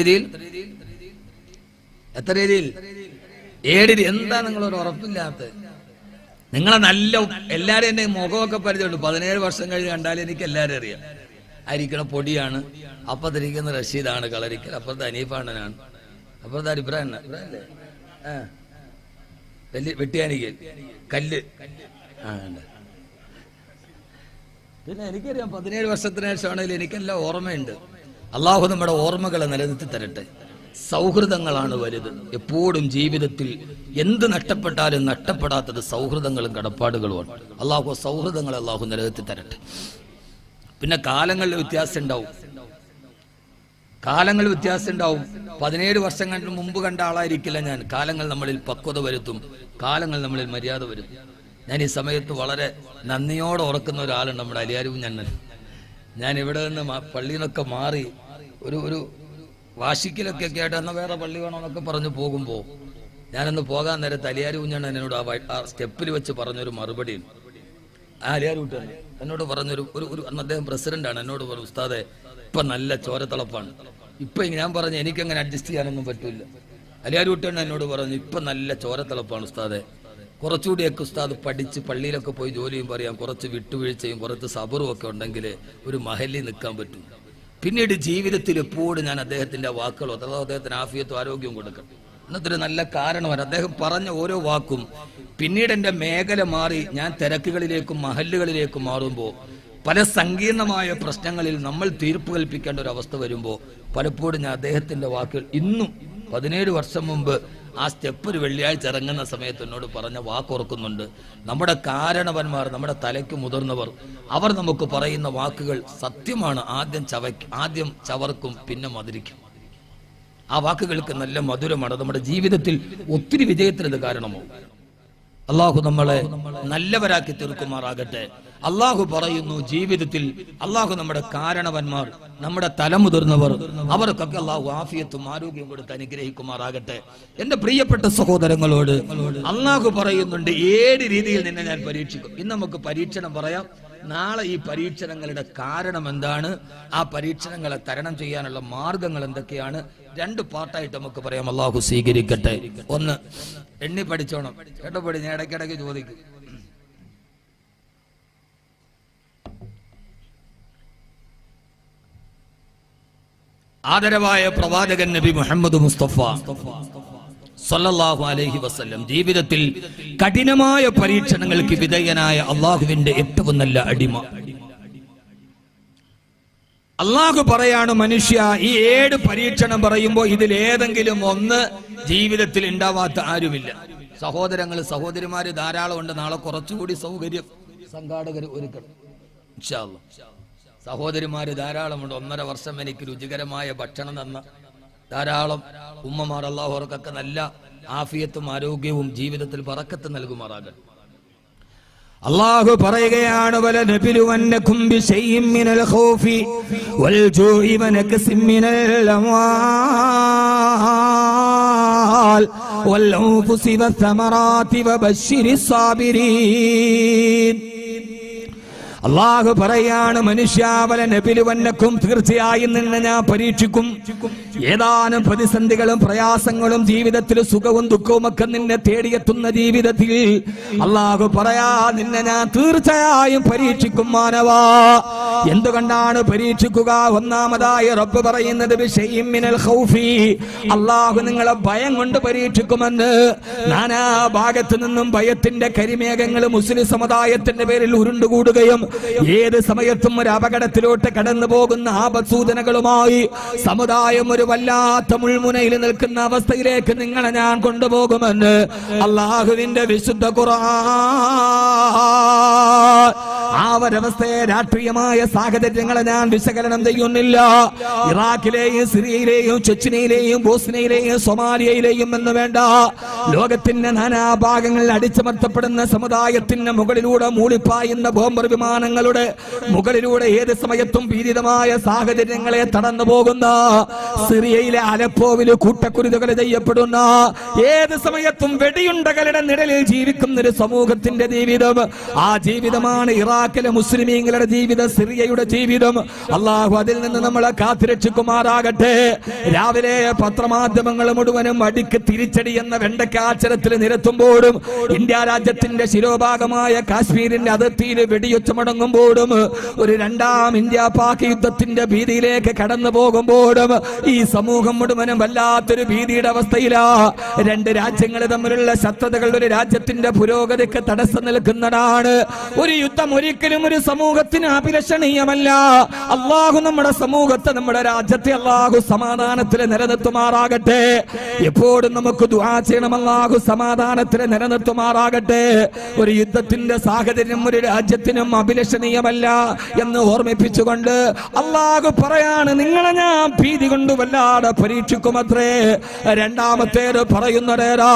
രീതിയിൽ? ഏഴ്. എന്താ നിങ്ങളൊരു ഉറപ്പില്ലാത്ത? നിങ്ങളെ നല്ല എല്ലാരും എന്നെ മുഖമൊക്കെ പരിചയമുണ്ട്. 17 വർഷം കഴിഞ്ഞ് കണ്ടാലും എനിക്ക് എല്ലാവരും അറിയാം. ആയിരിക്കണ പൊടിയാണ്, അപ്പത്തിരിക്കുന്ന റഷീദാണ് കളരിക്കൽ, അപ്പുറത്തെ അനീഫാണനാണ്, അപ്പുറത്തെ ഇബ്രാഹിം അല്ലേ, വെട്ടിയാനിക്കൽ കല്ല്. പിന്നെ എനിക്കറിയാം 17 വർഷത്തിന് ശേഷമാണെങ്കിലും എനിക്കെല്ലാം ഓർമ്മയുണ്ട്. അള്ളാഹു നമ്മുടെ ഓർമ്മകളെ നിലനിർത്തി തരട്ടെ. സൗഹൃദങ്ങളാണ് വലുത്. എപ്പോഴും ജീവിതത്തിൽ എന്ത് നഷ്ടപ്പെട്ടാലും നഷ്ടപ്പെടാത്തത് സൗഹൃദങ്ങളും കടപ്പാടുകളുമാണ്. അള്ളാഹു സൗഹൃദങ്ങളെ അള്ളാഹു നിലനിർത്തി തരട്ടെ. പിന്നെ കാലങ്ങളിൽ വ്യത്യാസം ഉണ്ടാവും. 17 വർഷങ്ങൾക്ക് മുമ്പ് കണ്ട ആളായിരിക്കില്ല ഞാൻ. കാലങ്ങൾ നമ്മളിൽ പക്വത വരുത്തും, കാലങ്ങൾ നമ്മളിൽ മര്യാദ വരുത്തും. ഞാൻ ഈ സമയത്ത് വളരെ നന്ദിയോടെ ഓർക്കുന്ന ഒരാളുണ്ട്, നമ്മുടെ അലിയാരൂർ ഞണ്ണൻ. ഞാൻ ഇവിടെ നിന്ന് പള്ളിയിൽ നിന്നൊക്കെ മാറി ഒരു വാശിക്കലൊക്കെ ആയിട്ട് എന്നാൽ വേറെ പള്ളി വേണമെന്നൊക്കെ പറഞ്ഞു പോകുമ്പോൾ ഞാനൊന്ന് പോകാൻ നേരത്ത് അലിയാരൂർ ഞണ്ണൻ എന്നോട് ആ സ്റ്റെപ്പിൽ വെച്ച് പറഞ്ഞൊരു മറുപടി. ആ അലിയാരൂട്ടൻ എന്നോട് പറഞ്ഞൊരു അന്ന് അദ്ദേഹം പ്രസിഡന്റാണ്. എന്നോട് പറഞ്ഞു, ഉസ്താദെ ഇപ്പൊ നല്ല ചോരത്തിളപ്പാണ്. ഇപ്പൊ ഞാൻ പറഞ്ഞു എനിക്കങ്ങനെ അഡ്ജസ്റ്റ് ചെയ്യാനൊന്നും പറ്റൂല. അലിയാരൂട്ടൻ എന്നോട് പറഞ്ഞു, ഇപ്പൊ നല്ല ചോരത്തിളപ്പാണ് ഉസ്താദെ, കുറച്ചുകൂടിയൊക്കെ ഉസ്താദ് പഠിച്ച് പള്ളിയിലൊക്കെ പോയി ജോലിയും പറയാം, കുറച്ച് വിട്ടുവീഴ്ചയും കുറച്ച് സബറും ഒക്കെ ഉണ്ടെങ്കിൽ ഒരു മഹലിൽ നിൽക്കാൻ പറ്റും. പിന്നീട് ജീവിതത്തിൽ എപ്പോഴും ഞാൻ അദ്ദേഹത്തിന്റെ വാക്കുകളോ അഥവാ അദ്ദേഹത്തിന് ആഫിയത്തും ആരോഗ്യവും കൊടുക്കണം. എന്നതൊരു നല്ല കാരണമാണ്. അദ്ദേഹം പറഞ്ഞ ഓരോ വാക്കും പിന്നീട് എൻ്റെ മേഖല മാറി ഞാൻ തിരക്കുകളിലേക്കും മഹല്ലുകളിലേക്കും മാറുമ്പോൾ പല സങ്കീർണമായ പ്രശ്നങ്ങളിൽ നമ്മൾ തീർപ്പ് കൽപ്പിക്കേണ്ട ഒരു അവസ്ഥ വരുമ്പോൾ പലപ്പോഴും ഞാൻ അദ്ദേഹത്തിന്റെ വാക്കുകൾ ഇന്നും 17 വർഷം മുമ്പ് ആ സ്റ്റെപ്പ് ഒരു വെള്ളിയാഴ്ച ഇറങ്ങുന്ന സമയത്ത് എന്നോട് പറഞ്ഞ വാക്കോർക്കുന്നുണ്ട്. നമ്മുടെ കാരണവന്മാർ, നമ്മുടെ തലയ്ക്ക് മുതിർന്നവർ, അവർ നമുക്ക് പറയുന്ന വാക്കുകൾ സത്യമാണ്. ആദ്യം ചവർക്കും പിന്നെ മധുരിക്കും. ആ വാക്കുകൾക്ക് നല്ല മധുരമാണ്. നമ്മുടെ ജീവിതത്തിൽ ഒത്തിരി വിജയത്തിന് കാരണമാവും. അള്ളാഹു നമ്മളെ നല്ലവരാക്കി തീർക്കുമാറാകട്ടെ. അള്ളാഹു പറയുന്നു, ജീവിതത്തിൽ അള്ളാഹു നമ്മുടെ കാരണവന്മാർ, നമ്മുടെ തലമുതിർന്നവർ, അവർക്കൊക്കെ അള്ളാഹു ആഫിയത്തും ആരോഗ്യം കൊടുത്ത് അനുഗ്രഹിക്കുമാറാകട്ടെ. എന്റെ പ്രിയപ്പെട്ട സഹോദരങ്ങളോട് അള്ളാഹു പറയുന്നുണ്ട്, 7 രീതിയിൽ നിന്നെ ഞാൻ പരീക്ഷിക്കും. ഇന്ന് നമുക്ക് പരീക്ഷണം പറയാം. നാളെ ഈ പരീക്ഷണങ്ങളുടെ കാരണം എന്താണ്, ആ പരീക്ഷണങ്ങളെ തരണം ചെയ്യാനുള്ള മാർഗങ്ങൾ എന്തൊക്കെയാണ്, 2 പാർട്ടായിട്ട് നമുക്ക് പറയാം. അള്ളാഹു സ്വീകരിക്കട്ടെ. ഒന്ന്, എണ്ണി പഠിച്ചോണം കേട്ടോ. പടി ഞാൻ ഇടയ്ക്കിടയ്ക്ക് ചോദിക്കും. ആദരവായ പ്രവാചകൻ നബി മുഹമ്മദ് മുസ്തഫ സല്ലല്ലാഹു അലൈഹി വസല്ലം ജീവിതത്തിൽ കഠിനമായ പരീക്ഷണങ്ങൾക്ക് വിധേയനായ അള്ളാഹുവിന്റെ ഏറ്റവും നല്ല അടിമ. അള്ളാഹു പറയാണ്, മനുഷ്യ ഈ 7 പരീക്ഷണം പറയുമ്പോൾ ഇതിലേതെങ്കിലും ഒന്ന് ജീവിതത്തിൽ ഉണ്ടാവാത്ത ആരുമില്ല. സഹോദരങ്ങൾ സഹോദരിമാര് ധാരാളം ഉണ്ട്. നാളെ കുറച്ചുകൂടി സൗകര്യം സംഘാടകർ ഒരുക്കണം ഇൻഷാ അല്ലാഹ്. സഹോദരിമാര് ധാരാളമുണ്ട്. 1.5 വർഷം എനിക്ക് രുചികരമായ ഭക്ഷണം തന്ന ധാരാളം ഉമ്മമാർ, അല്ലാഹു അവർക്കൊക്കെ നല്ല ആഫിയത്തും ആരോഗ്യവും ജീവിതത്തിൽ ബറക്കത്ത് നൽകുമാറാകട്ടെ. അല്ലാഹു പറയുകയാണ്, വലനബിലുവന്നകും ബിശൈഇൻ മിനൽ ഖൗഫി വൽ ജൂഇ വനക്സിൻ മിനൽ അംവാൽ വൽ അൻഫുസി വസ്സമറാതി വബശ്ശിരിസ് സാബിരീൻ. അല്ലാഹു പറയാണ്, മനുഷ്യാവല നബിലുവന്നക്കും, തീർച്ചയായും നിന്നെ ഞാൻ പരീക്ഷിക്കും. ഏതാനും പ്രതിസന്ധികളും പ്രയാസങ്ങളും ജീവിതത്തിൽ സുഖവും ദുഃഖവും ഒക്കെ നിന്നെ തേടിയെത്തുന്ന ജീവിതത്തിൽ അല്ലാഹു പറയാ, നിന്നെ ഞാൻ തീർച്ചയായും പരീക്ഷിക്കും മാനവാ. എന്തുകൊണ്ടാണ് പരീക്ഷിക്കുക? ഒന്നാമതായി റബ്ബ് പറയുന്നത് ബിശൈഇൻ മിനൽ ഖൗഫി, അല്ലാഹു നിങ്ങളെ ഭയം കൊണ്ട് പരീക്ഷിക്കുമെന്ന്. നാനാ ഭാഗത്തു നിന്നും ഭയത്തിന്റെ കരിമേഘങ്ങൾ മുസ്ലിം സമുദായത്തിന്റെ പേരിൽ ഉരുണ്ടുകൂടുകയും ഏത് സമയത്തും ഒരു അപകടത്തിലോട്ട് കടന്നു പോകുന്ന ആപത്സൂചനകളുമായി സമുദായം ഒരു വല്ലാത്ത മുൾമുനയിൽ നിൽക്കുന്ന അവസ്ഥയിലേക്ക് നിങ്ങളെ ഞാൻ കൊണ്ടുപോകുമെന്ന് അല്ലാഹുവിന്റെ വിശുദ്ധ ഖുർആൻ. ആ ഒരവസ്ഥയെ രാഷ്ട്രീയമായ സാഹചര്യങ്ങളെ ഞാൻ വിശകലനം ചെയ്യുന്നില്ല. ഇറാഖിലെയും സിറിയയിലെയും ചെച്ചിനയിലെയും ബോസ്നിയയിലെയും സൊമാലിയയിലെയും എന്ന് വേണ്ട, ലോകത്തിന്റെ നാനാഭാഗങ്ങളിൽ അടിച്ചമർത്തപ്പെടുന്ന സമുദായത്തിന് മുകളിലൂടെ മൂളിപ്പായുന്ന ബോംബർ വിമാനങ്ങളുടെ മുകളിലൂടെ ഏത് സമയത്തും ഭീതിതമായ സാഹചര്യങ്ങളെ തടന്നു പോകുന്ന സിറിയയിലെ അലപ്പോവിൽ കൂട്ടക്കുരുതുകൾ ചെയ്യപ്പെടുന്ന, ഏത് സമയത്തും വെടിയുണ്ടകളുടെ നിഴലിൽ ജീവിക്കുന്ന ഒരു സമൂഹത്തിന്റെ ജീവിതം, ആ ജീവിതമാണ് ഇറാഖിലെ മുസ്ലിമീങ്ങളുടെ ജീവിതം, സിറിയയുടെ ജീവിതം. അല്ലാഹു അതിൽ നിന്ന് നമ്മളെ കാത്തുരക്ഷിക്കുമാറാകട്ടെ. രാവിലെ പത്രമാധ്യമങ്ങൾ മുഴുവനും അടിക്ക് തിരിച്ചടി എന്ന വെണ്ടക്കാച്ചരത്തിൽ നിരത്തുമ്പോഴും ഇന്ത്യ രാജ്യത്തിന്റെ ശിരോഭാഗമായ കാശ്മീരിന്റെ അതിർത്തിയിൽ വെടിയൊച്ച മടങ്ങുമ്പോഴും ഒരു രണ്ടാം ഇന്ത്യ പാക് യുദ്ധത്തിന്റെ ഭീതിയിലേക്ക് കടന്നു പോകുമ്പോഴും ഈ സമൂഹം മുഴുവനും വല്ലാത്തൊരു ഭീതിയുടെ അവസ്ഥയിലാ. രണ്ട് രാജ്യങ്ങൾ തമ്മിലുള്ള ശത്രുതകൾ ഒരു രാജ്യത്തിന്റെ പുരോഗതിക്ക് തടസ്സം നിൽക്കുന്നതാണ്. ഒരു യുദ്ധം ഒരിക്കലും ഒരു സമൂഹത്തിന് അഭിലഷണീയമല്ല. അല്ലാഹു നമ്മുടെ സമൂഹത്തെ, നമ്മുടെ രാജ്യത്തെ അല്ലാഹു സമാധാനത്തിൽ നിലനിർത്തുമാറാകട്ടെ. എപ്പോഴും നമുക്ക് ദുആ ചെയ്യണം, അല്ലാഹു സമാധാനത്തിൽ നിലനിർത്തുമാറാകട്ടെ. ഒരു യുദ്ധത്തിന്റെ സാഹചര്യം ഒരു രാജ്യത്തിനും അഭിലഷണീയമല്ല എന്ന് ഓർമ്മിപ്പിച്ചുകൊണ്ട് അല്ലാഹു പറയാണ്, നിങ്ങളെ ഞാൻ ഭീതി കൊണ്ട് വല്ലാതെ പരീക്ഷിക്കുമത്രേ. രണ്ടാമത്തേത് പറയുന്നതേരാ,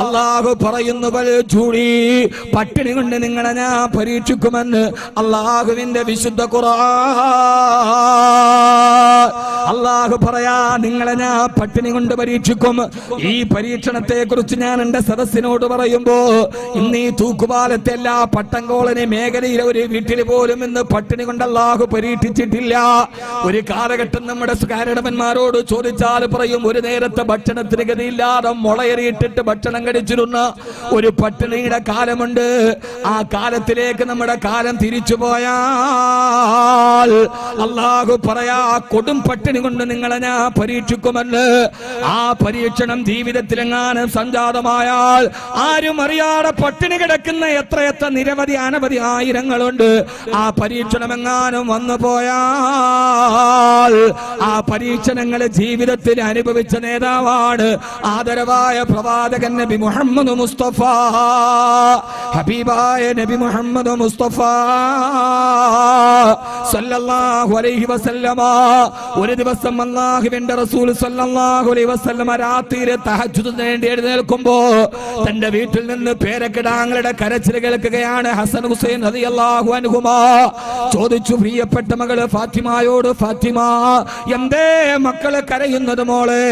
അല്ലാഹു പറയുന്നു, വൽ ജൂഇ, പട്ടിണി കൊണ്ട് നിങ്ങളെ ഞാൻ പരീക്ഷിക്കുമെന്ന് അല്ലാഹുവിന്റെ വിശുദ്ധ ഖുർആൻ. അല്ലാഹു പറയാ, നിങ്ങളെ ഞാൻ പട്ടിണി കൊണ്ട് പരീക്ഷിക്കും. ഈ പരീക്ഷണത്തെ കുറിച്ച് ഞാൻ എന്റെ സദസ്സിനോട് പറയുമ്പോ, ഇന്ന് ഈ തൂക്കുപാലത്തെ എല്ലാ പട്ടംകോളനി മേഖലയിലെ ഒരു വീട്ടിൽ പോലും ഇന്ന് പട്ടിണി കൊണ്ട് അല്ലാഹു പരീക്ഷിച്ചിട്ടില്ല. ഒരു കാലഘട്ടം നമ്മുടെ കാരണവന്മാരോട് ചോദിച്ചാൽ പറയും, ഒരു നേരത്തെ ഭക്ഷണത്തിന് ഗതിയില്ലാതെ മുളയറിയിട്ടിട്ട് ഭക്ഷണം കഴിച്ചിരുന്ന ഒരു പട്ടിണിയുടെ കാലമുണ്ട്. ആ കാലത്തിലേക്ക് നമ്മുടെ കാലം തിരിച്ചു പോയാൽ അല്ലാഹു പറയാ, കൊടും പട്ടിണി കൊണ്ട് നിങ്ങളെ ഞാൻ പരീക്ഷിക്കുമെന്ന്. ആ പരീക്ഷണം ജീവിതത്തിലെങ്ങാനും സംജാതമായാൽ ആരും അറിയാതെ പട്ടിണി കിടക്കുന്ന എത്രയെത്ര നിരവധി അനവധി ആയിരങ്ങളുണ്ട്. ആ പരീക്ഷണമെങ്ങാനും വന്നു പോയാൽ ആ പരീക്ഷണങ്ങൾ ജീവിതത്തിൽ അനുഭവിച്ച നേതാവാണ് ആദരവായ പ്രവാചകൻ നബി മുഹമ്മദ് മുസ്തഫ. ഹബീബായ നബി മുഹമ്മദ് മുസ്തഫ സല്ലല്ലാഹു അലൈഹി വസല്ലമ ഒരു ദിവസം അല്ലാഹുവിന്റെ റസൂൽ സല്ലല്ലാഹു അലൈഹി വസല്ലമ രാത്രിയിൽ തഹജ്ജുദിന് വേണ്ടി എഴുന്നേൽക്കുമ്പോ തന്റെ വീട്ടിൽ നിന്ന് പേരക്കിടാങ്ങളുടെ കരച്ചിൽ കേൾക്കുകയാണ്. ഹസൻ ഹുസൈൻ റളിയല്ലാഹു അൻഹുമാ ചോദിച്ചു, പ്രിയപ്പെട്ട മകള് ഫാത്തിമയോട്, ഫാത്തിമ എന്തേ മക്കള് കരയുന്നത് മോളെ?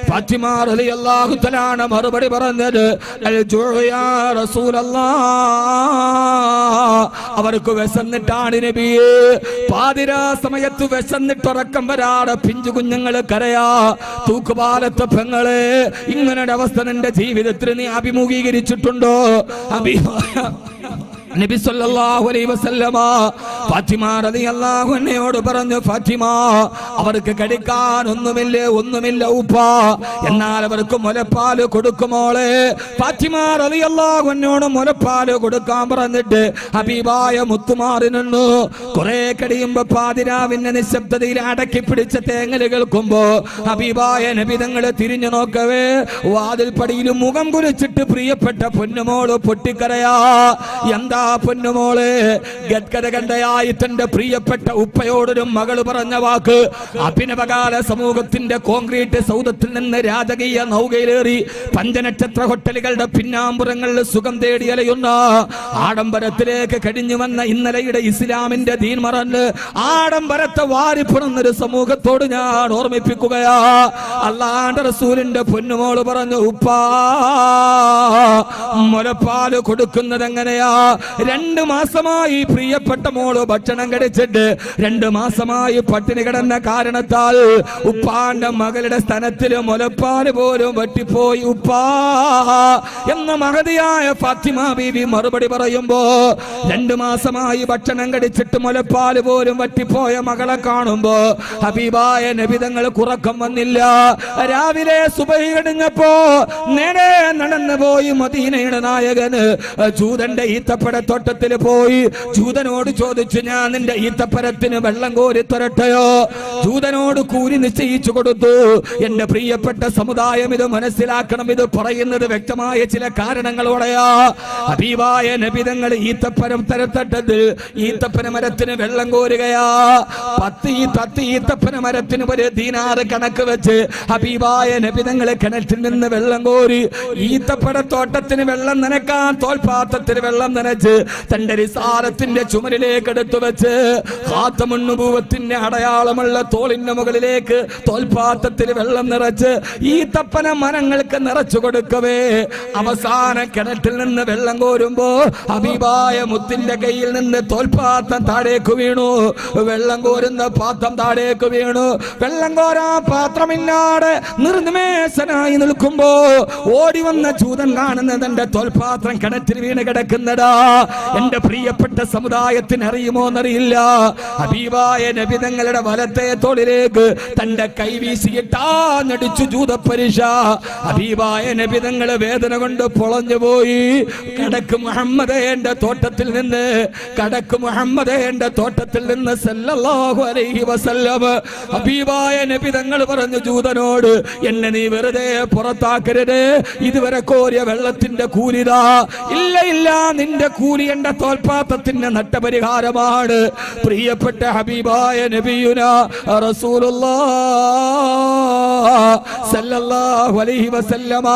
ഫാത്തിമ റളിയല്ലാഹു തആല മറുപടി പറഞ്ഞത്, അൽ ജുഉ യാ റസൂലല്ലാഹ്, അവർക്ക് വിശന്നിട്ടാണ് നബിയേ. പാതിരാ സമയത്ത് വിശന്നിട്ടുറക്കം വരാതെ പിഞ്ചു കുഞ്ഞുങ്ങള് കരയാ. തൂക്കുപാലത്തെ പെങ്ങളെ, ഇങ്ങനൊരു അവസ്ഥ നിന്റെ ജീവിതത്തിൽ നീ അഭിമുഖീകരിച്ചിട്ടുണ്ടോ? നബി സല്ലല്ലാഹു അലൈഹി വസല്ലമ ഫാത്തിമ റളിയല്ലാഹു അൻഹയോട് പറഞ്ഞു, ഫാത്തിമ അവർക്ക് കഴിക്കാൻ ഒന്നുമില്ല ഉപ്പ, എന്നാൽ അവർക്ക് മുലപ്പാല് കൊടുക്കുമോളെ. ഫാത്തിമ റളിയല്ലാഹു അൻഹയോട് മുലപ്പാല് കൊടുക്കാൻ പറഞ്ഞിട്ട് ഹബീബായ മുത്തുമാറി നിന്നു. കുറെ കഴിയുമ്പോ പാതിരാവിന്റെ നിശബ്ദതയിൽ അടക്കി പിടിച്ച തേങ്ങൽ കേൾക്കുമ്പോ ഹബീബായ നബി തങ്ങള് തിരിഞ്ഞു നോക്കവേ വാതിൽ പടിയിൽ മുഖം കുലിച്ചിട്ട് പ്രിയപ്പെട്ട പൊന്നുമോള് പൊട്ടിക്കരയാ. എന്താ പൊന്നുമോളെ? ഗദ്ഗത കണ്ടയാ അടുത്തതായി തന്റെ പ്രിയപ്പെട്ട ഉപ്പയോടൊരു മകള് പറഞ്ഞ വാക്ക്, അഭിനവകാല സമൂഹത്തിന്റെ കോൺക്രീറ്റ് സൗധത്തിൽ നിന്ന് രാജകീയ നൗകയിലേറി പഞ്ചനക്ഷത്ര ഹോട്ടലുകളുടെ പിന്നാമ്പുറങ്ങളിൽ സുഖം തേടി അലയുന്ന ആഡംബരത്തിലേക്ക് കഴിഞ്ഞു വന്ന ഇന്നലെയുടെ ഇസ്ലാമിന്റെ ദീൻ മറന്ന് ആഡംബരത്തെ വാരിപ്പുറന്നൊരു സമൂഹത്തോട് ഞാൻ ഓർമ്മിപ്പിക്കുകയാ. അല്ലാഹുവിന്റെ റസൂലിന്റെ പൊന്നുമോള് പറഞ്ഞു, ഉപ്പാ മുലപ്പാല് കൊടുക്കുന്നത് എങ്ങനെയാ? 2 മാസമായി പ്രിയപ്പെട്ട മോള് ഭക്ഷണം കഴിച്ചിട്ട് 2 മാസമായി പട്ടിണി കിടന്ന കാരണത്താൽ ഉപ്പാന്റെ മകളുടെ സ്ഥലത്തില് മുലപ്പാല് പോലും വറ്റിപ്പോയി ഉപ്പാ എന്ന മഹതിയായ ഫാത്തിമ ബീവി മറുപടി പറയുമ്പോ, 2 മാസമായി ഭക്ഷണം കഴിച്ചിട്ട് മുലപ്പാല് പോലും വറ്റിപ്പോയ മകളെ കാണുമ്പോ ഹബീബായ നബി തങ്ങൾ കുറക്കം വന്നില്ല. രാവിലെ സുബഹി കഴിഞ്ഞപ്പോ നേരെ നടന്നു പോയി മദീനയുടെ നായകന് ജൂതന്റെ ഈത്തപ്പഴത്തോട്ടത്തിൽ പോയി ജൂതനോട് ചോദിച്ചു, ഞാൻ നിന്റെ ഈത്തപ്പഴത്തിന് വെള്ളം കോരി തരട്ടെയോ? ജൂതനോട് കൂലി നിശ്ചയിച്ചു കൊടുത്തു. എന്റെ പ്രിയപ്പെട്ട സമുദായം ഇത് മനസ്സിലാക്കണം, ഇത് പറയുന്നത് വ്യക്തമായ ചില കാരണങ്ങളോടെയാ. ഹബീബായ നബി തങ്ങൾ ഈത്തപ്പഴം തരത്തട്ടത് ഈത്തപ്പന മരത്തിന് വെള്ളം കോരുകയാ. 10 ഈത്തപ്പന മരത്തിന് 1 ദീനാറ് കണക്ക് വെച്ച് ഹബീബായ നബി തങ്ങൾ കിണറ്റിൽ നിന്ന് വെള്ളം കോരി ഈത്തപ്പഴത്തോട്ടത്തിന് വെള്ളം നനക്കാൻ തോൽപാത്രത്തിന് വെള്ളം നനച്ച് തന്റെ റിസാലത്തിന്റെ ചുമരിലേക്ക് എടുത്തു വെച്ച് ഖാതമുൻ നുബുവത്തിന്റെ അടയാളമുള്ള തോളിന്റെ മുകളിലേക്ക് തോൽപാത്രത്തിന് വെള്ളം നിറച്ച് ഈത്തപ്പന മരങ്ങൾക്ക് നിറച്ചു കൊടുക്കവേ അവസാന കിണറ്റിൽ നിന്ന് വെള്ളം കോരുമ്പോ ഹബീബായ മുത്തിന്റെ കയ്യിൽ നിന്ന് തോൽപാത്രം താഴേക്ക് വീണു. വെള്ളം കോരുന്ന പാത്രം താഴേക്ക് വീണു. വെള്ളം കോരാ പാത്രമില്ലാതെ നിർനിമേഷനായി നിൽക്കുമ്പോ ഓടി വന്ന ജൂതൻ കാണുന്നത് എന്റെ തോൽപാത്രം കിണറ്റിൽ വീണ് കിടക്കുന്നതാ. എന്റെ പ്രിയപ്പെട്ട സമുദായത്തിന് അറിയുമോ എന്നറിയില്ല, ഹബീബായ നബി തങ്ങളുടെ വലത്തെ തോളിലേക്ക് തന്റെ കൈ വീശിയിട്ടാഞ്ഞടിച്ചു ജൂതപ്പരിശ. ഹബീബായ നബി തങ്ങള് വേദന കൊണ്ട് പൊളഞ്ഞു പോയി. കടക്ക് മുഹമ്മദേ എന്റെ തോട്ടത്തിൽ നിന്ന്, കടക്ക് മുഹമ്മദേ എന്റെ തോട്ടത്തിൽ നിന്ന് സല്ലല്ലാഹു അലൈഹി വസല്ലം. ഹബീബായ നബി തങ്ങൾ പറഞ്ഞു ജൂതനോട്, എന്നെ നീ വെറുതെ പുറത്താക്കരുത്, ഇതുവരെ കോരിയ വെള്ളത്തിന്റെ കൂലിതാ. ഇല്ല ഇല്ല, നിന്റെ കൂലി എന്റെ തോൽപാത്രത്തിന്റെ നട്ടപരിഹാരമാണ്. പ്രിയപ്പെട്ട ഹബീബായ നബിയുനാ റസൂലുള്ളാഹ് സല്ലല്ലാഹു അലൈഹി വസല്ലമ,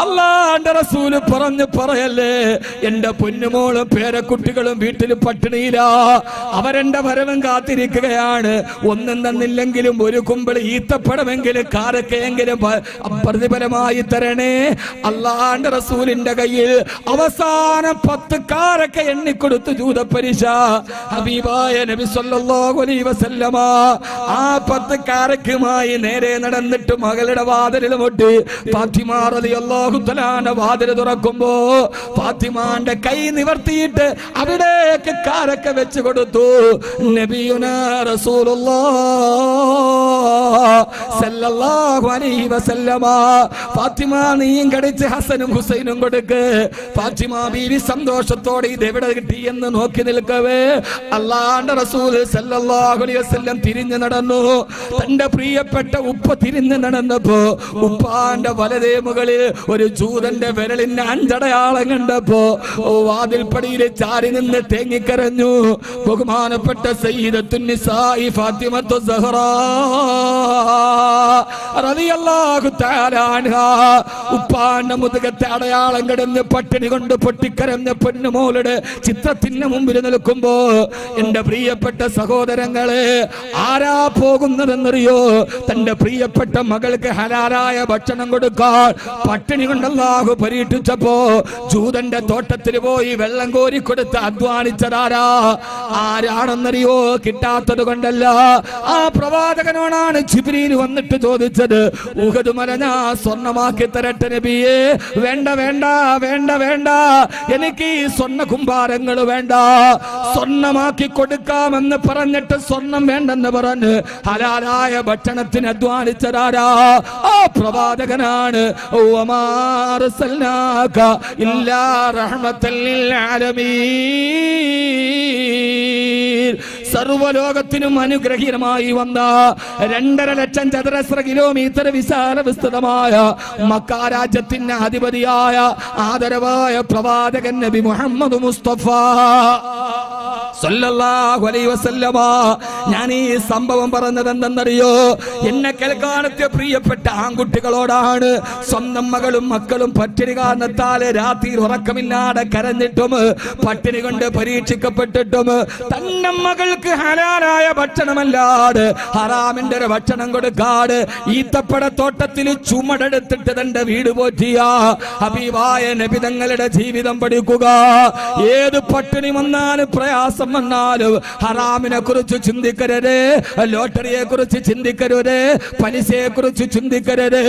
അല്ലാഹുവിന്റെ റസൂൽ പറഞ്ഞു പറയല്ലേ, എന്റെ പൊന്നുമോളും പേരക്കുട്ടികളും വീട്ടിൽ പട്ടിണിയിലാ. അവരെന്റെ വരവും കാത്തിരിക്കുകയാണ്. ഒന്നും തന്നില്ലെങ്കിലും ഒരു കുമ്പിൾ ഈത്തപ്പഴമെങ്കിലും കാരക്കയെങ്കിലും പ്രതിഫലമായി തരണേ. അല്ലാഹുവിന്റെ റസൂലിന്റെ കയ്യിൽ അവസാനം 10 കാരക്ക എണ്ണിക്കൊടുത്തു ജൂതപ്പരിശ. ഹബീബായ നബി സല്ലല്ലാഹു അലൈഹി വസല്ലമ ആ 10 കാരക്കുമായി നേരെ നടന്നിട്ട് മകളുടെ വാതിലിൽ മുട്ടി. ഫാത്തിമ റളിയല്ലാഹു തആല വാതിൽ തുറക്കുമ്പോ ഫാത്തിമാന്റെ കൈ നിവർത്തിയിട്ട് അവിടേക്ക് കാരക്ക വെച്ച് കൊടുത്തു. നബിയുനാ റസൂലുള്ളാഹ് സല്ലല്ലാഹു അലൈഹി വസല്ലമ, ഫാത്തിമ നീയും കടിച്ച് ഹസനും ഹുസൈനും കൊടുക്ക്. ഫാത്തിമ ബീവി സന്തോഷത്തോടെ ഇത് എവിടെ കിട്ടി എന്ന് നോക്കി നിൽക്കവേ അല്ലാഹുവിന്റെ റസൂൽ സല്ലല്ലാഹു അലൈഹി വസല്ലം തിരിഞ്ഞു നടന്നു. തന്റെ പ്രിയപ്പെട്ട ഉപ്പ തിരിഞ്ഞു നടന്നപ്പോ ഉപ്പാന്റെ വലതേ മുകളിൽ ഒരു ജൂതന്റെ വിരലിന്റെ അഞ്ചടയാളം കണ്ടപ്പോ വാതിൽപ്പടിയിൽ ചാരി നിന്ന് തേങ്ങിക്കരഞ്ഞു. ബഹുമാനപ്പെട്ട സയ്യിദത്തുൻ നിസാഇ ഫാത്തിമത്തു സഹ്റാ റളിയല്ലാഹു തആല അൻഹാ ഉപ്പാന്റെ മുതുകത്തെ അടയാളം കിടന്ന് പട്ടിണി കൊണ്ട് പൊട്ടിക്കരഞ്ഞ പൊന്നുമോളുടെ ചിത്രത്തിന് മുമ്പിൽ നിൽക്കുമ്പോ എന്റെ പ്രിയപ്പെട്ട സഹോദരങ്ങളെ, ആരാ പോകുന്നതെന്നറിയോ? തന്റെ പ്രിയപ്പെട്ട മകൾക്ക് ഹലാലായ ഭക്ഷണം കൊടുക്കാൻ പട്ടിണി കൊണ്ട് അല്ലാഹു പരീക്ഷിച്ചപ്പോ ജൂതന്റെ തോട്ടത്തിൽ പോയി വെള്ളം കോരി കൊടുത്ത് അധ്വാനിച്ചതാരാ? ആരാണെന്നറിയോ? കിട്ടാത്തത് കൊണ്ടല്ല, ആ പ്രവാചകനോടാണ് ജിബ്രീൽ വന്നിട്ട് ചോദിച്ചത്, ഉഹദ് മല ഞാൻ സ്വർണ്ണമാക്കി തരട്ടെ നബിയേ? വേണ്ട വേണ്ട വേണ്ട വേണ്ട, എനിക്ക് ഈ സ്വർണ്ണ കുമ്പാരങ്ങൾ വേണ്ട, സ്വർണ്ണമാക്കി കൊടുക്കാമെന്ന് പറഞ്ഞിട്ട് സ്വർണം വേണ്ടെന്ന് പറഞ്ഞ് ഹലാലായ ഭക്ഷണത്തിന് അധ്വാനിച്ചതാരാ? ആ പ്രവാചകനാണ്. വമാ അർസൽനാക ഇല്ലാ റഹ്മത്തൽ ലിൽ ആലമീൻ, സർവ്വലോകത്തിനും അനുഗ്രഹീതമായി വന്ന 2.5 ലക്ഷം ചതുരശ്ര കിലോമീറ്റർ വിശാല വിസ്തൃതമായ മക്ക രാജ്യത്തിന്റെ അധിപതിയായ ആദരവായ പ്രവാചകൻ നബി മുഹമ്മദ് മുസ്തഫ സല്ലല്ലാഹു അലൈഹി വസല്ലമ. ഞാൻ ഈ സംഭവം പറഞ്ഞത് എന്തെന്നറിയോ? എന്നെ കേൾക്കാനെത്തിയ പ്രിയപ്പെട്ട ആൺകുട്ടികളോടാണ്. സ്വന്തം മകളും മക്കളും പട്ടിണി കാരണത്താൽ രാത്രിയിൽ ഉറക്കമില്ലാതെ കരഞ്ഞിട്ടും പട്ടിണി കൊണ്ട് പരീക്ഷിക്കപ്പെട്ടിട്ടും തന്റെ മകൾക്ക് ഹലാലായ ഭക്ഷണമല്ലാതെ ഹറാമിന്റെ ഒരു ഭക്ഷണം കൊടുക്കാട് ഈത്തപ്പഴത്തോട്ടത്തിൽ ചുമടെടുത്തിട്ട് തന്റെ വീട് പോറ്റിയ ഹബീബായ നബി തങ്ങളുടെ ജീവിതം പഠിക്കുക. ഏത് പട്ടിണി വന്നാലും പ്രയാസം വന്നാലും ഹറാമിനെ കുറിച്ച് ചിന്തിക്കരുത്, ലോട്ടറിയെ കുറിച്ച് ചിന്തിക്കരുത്, പലിശയെ കുറിച്ച് ചിന്തിക്കരുത്.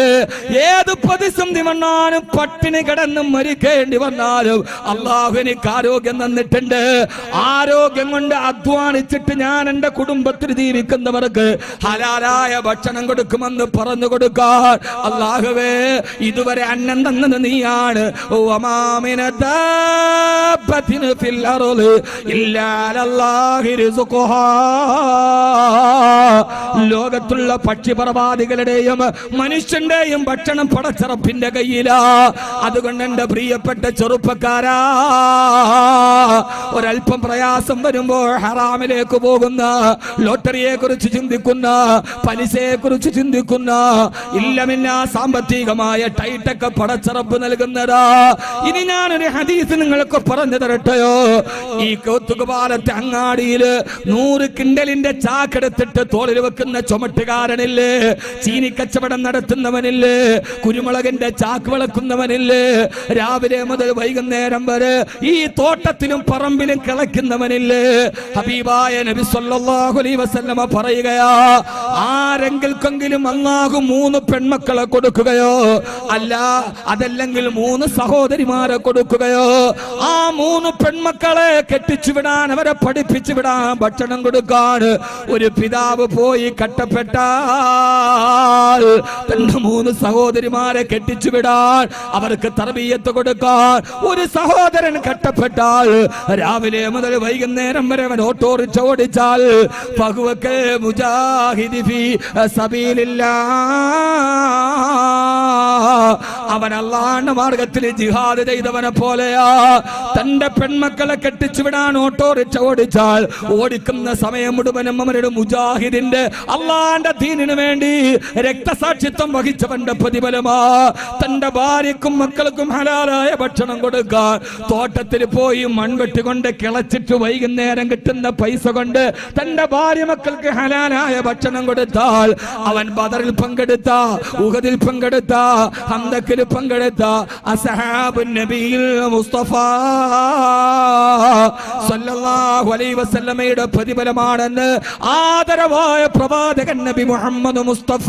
ഏത് പ്രതിസന്ധി വന്നാലും പട്ടിണി കിടന്ന് മരിക്കേണ്ടി വന്നാലും അള്ളാഹു എനിക്ക് ആരോഗ്യം തന്നിട്ടുണ്ട്. ആരോഗ്യം കൊണ്ട് അധ്വാനിച്ചിട്ട് ഞാൻ എന്റെ കുടുംബത്തിൽ ജീവിക്കുന്നവർക്ക് ഹലാലായ ഭക്ഷണം കൊടുക്കുമെന്ന് പറഞ്ഞു കൊടുക്കാൻ അള്ളാഹുവേ ഇതുവരെ അന്നം തന്നത് നീയാണ്. ലോകത്തുള്ള പക്ഷിപർവാദികളുടെയും മനുഷ്യന്റെയും ഭക്ഷണം പടച്ചറപ്പിന്റെ കയ്യിലാ. അതുകൊണ്ട് എന്റെ പ്രിയപ്പെട്ട ചെറുപ്പക്കാരാ, ഒരൽപ്പം പ്രയാസം വരുമ്പോൾ ഹറാമിലേക്ക് പോകുന്ന, ലോട്ടറിയെ കുറിച്ച് ചിന്തിക്കുന്ന, പലിശയെ കുറിച്ച് ചിന്തിക്കുന്ന, ഇല്ലമില്ല സാമ്പത്തികമായ ടൈറ്റൊക്കെ പടച്ചറപ്പ് നൽകുന്നതാ. ഇനി ഞാനൊരു ഹദീസ് നിങ്ങൾക്ക് പറഞ്ഞു തരട്ടെയോ? ഈ കൗത്തുകപാലത്തെ അങ്ങാടിയില് 100 കിണ്ടലിന്റെ ചാക്കെടുത്തിട്ട് തോളിൽ വെക്കുന്ന ചുമട്ടുകാരനില്ലേ, ചീനിക്കച്ചവടം നടത്തുന്നവനില്ലേ, കുരുമുളകിന്റെ ചാക്ക് വിളക്കുന്നവനില്ലേ, രാവിലെ മുതൽ വൈകുന്നേരം വരെ ഈ തോട്ടത്തിലും പറമ്പിലും കിളയ്ക്കുന്നവനില്ലേ? ഹബീബായ നബി സല്ലല്ലാഹു അലൈഹി വസല്ലമ പറയുകയാ, ആരെങ്കിലും അല്ലാഹു 3 പെൺമക്കളെ കൊടുക്കുകയോ അല്ല അതല്ലെങ്കിൽ 3 സഹോദരിമാരെ കൊടുക്കുകയോ ആ 3 പെൺമക്കളെ കെട്ടിച്ചു വിടാൻ, അവരെ പഠിപ്പിച്ചു വിടാൻ, ഭക്ഷണം കൊടുക്കാൻ ഒരു പിതാവ് പോയി കട്ടപ്പെട്ടാൽ തന്റെ 3 സഹോദരിമാരെ കെട്ടിച്ചു വിടാൻ, അവർക്ക് തർബിയത്ത് കൊടുക്കാൻ ഒരു സഹോദരൻ കട്ടപ്പെട്ടാൽ രാവിലെ മുതൽ വൈകുന്നേരം വരെ അവൻ ഓട്ടോറിക്ഷ ഓടിച്ചാൽ ഫഹുവക മുജാഹിദി ഫീ സബീലില്ലാഹ്, അവൻ അല്ലാഹുവിന്റെ മാർഗത്തിൽ ജിഹാദ് ചെയ്തവനെ പോലെയാ. തന്റെ പെൺമക്കളെ കെട്ടിച്ചു വിടാൻ ഓട്ടോറിക്ഷ ഓടിച്ചാൽ ഓടിക്കുന്ന സമയം മുഴുവനും അവരുടെ മുജാഹിദിന്റെ അല്ലാഹുവിന്റെ ദീനിനു വേണ്ടി രക്തസാക്ഷിത്വം വഹിച്ചവന്റെ പ്രതിഫലമാ. തന്റെ ഭാര്യക്കും മക്കൾക്കും ഹലാലായ ഭക്ഷണം കൊടുക്കാൻ തോട്ടത്തിൽ പോയി മൺവെട്ടി കൊണ്ട് കിളച്ചിട്ട് വൈകുന്നേരം കിട്ടുന്ന പൈസ കൊണ്ട് തന്റെ ഭാര്യ മക്കൾക്ക് ഹലാലായ ഭക്ഷണം കൊടുത്താൽ അവൻ ബദറിൽ പങ്കെടുത്ത, ഉഹദിൽ പങ്കെടുത്ത, ഹംദക്കിൽ പങ്കെടുത്ത അസ്ഹാബുൻ നബിയിൽ മുസ്തഫ സല്ലല്ലാഹു അലൈഹി വസല്ലമയുടെ പ്രതിഫലമാണെന്ന് ആദരവായ പ്രവാചകൻ നബി മുഹമ്മദ് മുസ്തഫ.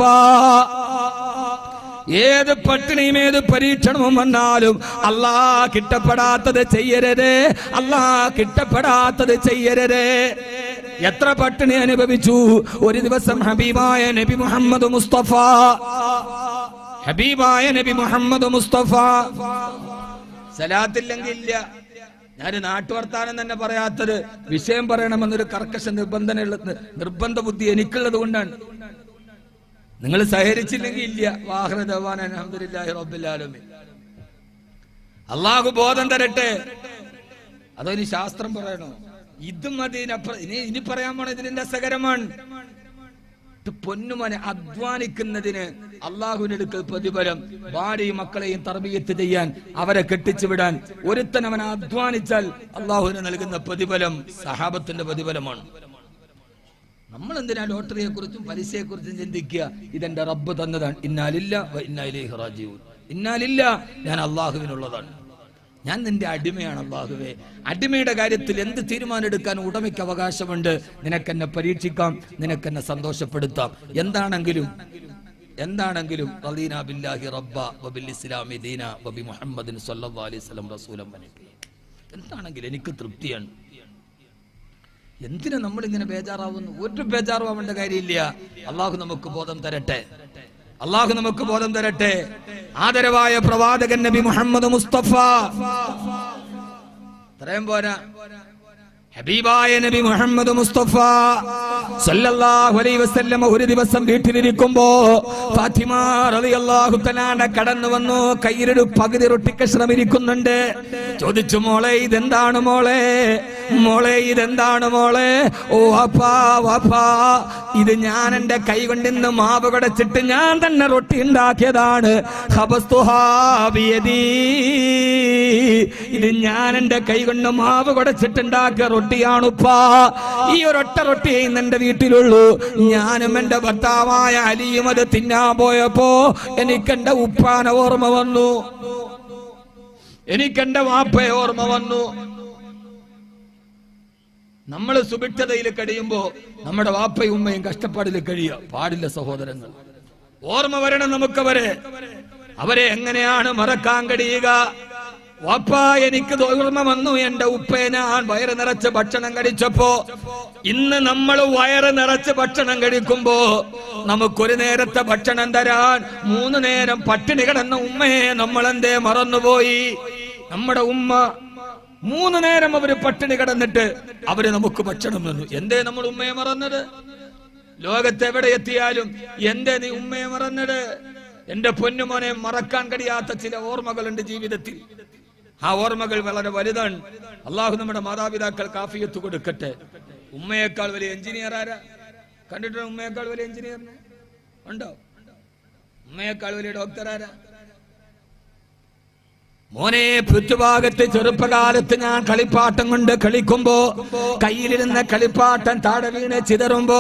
ഏത് പട്ടിണിയും ഏത് പരീക്ഷണവും വന്നാലും അല്ലാഹ് കിട്ടപ്പെടാത്തത് ചെയ്യരുത്, അല്ലാഹ് കിട്ടപ്പെടാത്തത് ചെയ്യരുത്. എത്ര പട്ടിണി അനുഭവിച്ചു. ഒരു ദിവസം ഹബീബായ നബി മുഹമ്മദ് മുസ്തഫ, ഹബീബായ നബി മുഹമ്മദ് മുസ്തഫ സലാത്തില്ലെങ്കിൽ ഇല്ല. ഞാൻ നാട്ടുവർത്താനം തന്നെ പറയാത്തത് വിഷയം പറയണമെന്നൊരു കർക്കശ നിർബന്ധ ബുദ്ധി എനിക്കുള്ളത് കൊണ്ടാണ്. നിങ്ങൾ സഹകരിച്ചില്ലെങ്കിൽ ഇല്ല. വാഹ്റദവാൻ അൽഹംദുലില്ലാഹി റബ്ബിൽ ആലമീൻ. അല്ലാഹു ബോധം തരട്ടെ. അതോ ഇനി ശാസ്ത്രം പറയണോ? ഇതും ഇനി പറയാൻ പോണ ഇതിന്റെ രസകരമാണ്. പൊന്നുമനെ അധ്വാനിക്കുന്നതിന് അള്ളാഹുവിന്റെ അടുക്കൽ പ്രതിഫലം. ഭാര്യയും മക്കളെയും തർബിയത്ത് ചെയ്യാൻ, അവരെ കെട്ടിച്ചു വിടാൻ ഒരുത്തൻ അവൻ അധ്വാനിച്ചാൽ അള്ളാഹുവിന് നൽകുന്ന പ്രതിഫലം സഹാബത്തിന്റെ പ്രതിഫലമാണ്. നമ്മൾ എന്തിനാ ലോട്ടറിയെ കുറിച്ചും പലിശയെ കുറിച്ചും ചിന്തിക്കുക? ഇതെന്റെ റബ്ബ് തന്നതാണ്. ഇന്നാ ലില്ലാഹി വ ഇന്നാ ഇലൈഹി റാജിഊൻ. ഇന്നാ ലില്ലാഹി, ഞാൻ അള്ളാഹുവിനുള്ളതാണ്, ഞാൻ നിന്റെ അടിമയാണ്. അള്ളാഹുവേ, അടിമയുടെ കാര്യത്തിൽ എന്ത് തീരുമാനം എടുക്കാൻ ഉടമയ്ക്ക് അവകാശമുണ്ട്. നിനക്കെന്നെ പരീക്ഷിക്കാം, നിനക്കെന്നെ സന്തോഷപ്പെടുത്താം. എന്താണെങ്കിലും റളീനാ ബില്ലാഹി റബ്ബ വബിൽ ഇസ്ലാമി ദീന വബി മുഹമ്മദിൻ സ്വല്ലല്ലാഹു അലൈഹി വസല്ലം റസൂലൻ വനബിയ. എന്താണെങ്കിലും എനിക്ക് തൃപ്തിയാണ്. എന്തിനാ നമ്മളിങ്ങനെ ബേജാറാവുന്നു? ഒരു ബേജാറും ആവേണ്ട കാര്യമില്ല. അള്ളാഹു നമുക്ക് ബോധം തരട്ടെ, അള്ളാഹു നമുക്ക് ബോധം തരട്ടെ. ആദരവായ പ്രവാചകൻ നബി മുഹമ്മദ് മുസ്തഫ. ഇത്രയും പോരാ, ഹബീബായ നബി മുഹമ്മദ് മുസ്തഫ സല്ലല്ലാഹു അലൈഹി വസല്ലം ഒരു ദിവസം വീട്ടിലിരിക്കുമ്പോ ഫാത്തിമ റളിയല്ലാഹു തആല കടന്നു വന്നു. കയ്യിലൊരു പകുതി റൊട്ടിക്കഷ്ണം ഇരിക്കുന്നുണ്ട്. ചോദിച്ചു, മോളെ ഇതെന്താണ് മോളെ, മോളെ ഇതെന്താണ് മോളെ? ഓ വാപ്പാ വാപ്പാ, ഇത് ഞാൻ എന്റെ കൈ കൊണ്ട് ഇന്ന് മാവ് കുടച്ചിട്ട് ഞാൻ തന്നെ റൊട്ടി ഉണ്ടാക്കിയതാണ്. ഖബസ്തുഹാ ബിയദീ, ഇത് ഞാൻ എന്റെ കൈ കൊണ്ട് മാവ് കുടച്ചിട്ടുണ്ടാക്കിയ റൊട്ടിയാണുപ്പാ. ഈ ഒരൊറ്റ റൊട്ടി എന്റെ വീട്ടിലുള്ളൂ. ഞാനും എന്റെ ഭർത്താവായ അലിയും അത് തിന്നാൻ പോയപ്പോ എനിക്കെന്റെ ഉപ്പാനെ ഓർമ്മ വന്നു, എനിക്കെന്റെ വാപ്പയെ ഓർമ്മ വന്നു. നമ്മൾ സുഭിക്ഷതയിൽ കഴിയുമ്പോ നമ്മുടെ വാപ്പയും ഉമ്മയും കഷ്ടപ്പാടിൽ കഴിയുക പാടില്ല സഹോദരങ്ങൾ. ഓർമ്മ വരണം നമുക്കവരെ. അവരെ എങ്ങനെയാണ് മറക്കാൻ കഴിയുക? വാപ്പ, എനിക്ക് ഓർമ്മ വന്നു, എന്റെ ഉപ്പയെ ഞാൻ വയറ് നിറച്ച് ഭക്ഷണം കഴിച്ചപ്പോ. ഇന്ന് നമ്മൾ വയറ് നിറച്ച് ഭക്ഷണം കഴിക്കുമ്പോ നമുക്കൊരു നേരത്തെ ഭക്ഷണം തരാൻ 3 നേരം പട്ടിണി കിടന്ന ഉമ്മയെ നമ്മൾ എന്തേ മറന്നുപോയി? നമ്മുടെ ഉമ്മ 3 നേരം അവര് പട്ടിണി കിടന്നിട്ട് അവര് നമുക്ക് ഭക്ഷണം തന്നു. എന്തേ നമ്മൾ ഉമ്മയെ മറന്നത്? ലോകത്തെവിടെ എത്തിയാലും എന്തേ നീ ഉമ്മയെ മറന്നത്? എന്റെ പൊന്നുമോനെ, മറക്കാൻ കഴിയാത്ത ചില ഓർമ്മകളുണ്ട് ജീവിതത്തിൽ. ആ ഓർമ്മകൾ വളരെ വലുതാണ്. അള്ളാഹു നമ്മുടെ മാതാപിതാക്കൾക്ക് ആഫിയത്ത് കൊടുക്കട്ടെ. ഉമ്മയേക്കാൾ വലിയ എഞ്ചിനീയർ ആരാ? കണ്ടിട്ടുണ്ടോ ഉമ്മയേക്കാൾ വലിയ എഞ്ചിനീയറിനെ? ഉണ്ടോ? ഉമ്മയേക്കാൾ വലിയ ഡോക്ടർ ആരാ? മോനെ, പൃഥ്വിഭാഗത്ത് ചെറുപ്പകാലത്ത് ഞാൻ കളിപ്പാട്ടം കൊണ്ട് കളിക്കുമ്പോ കയ്യിലിരുന്ന കളിപ്പാട്ടം താഴെ വീണ് ചിതറുമ്പോ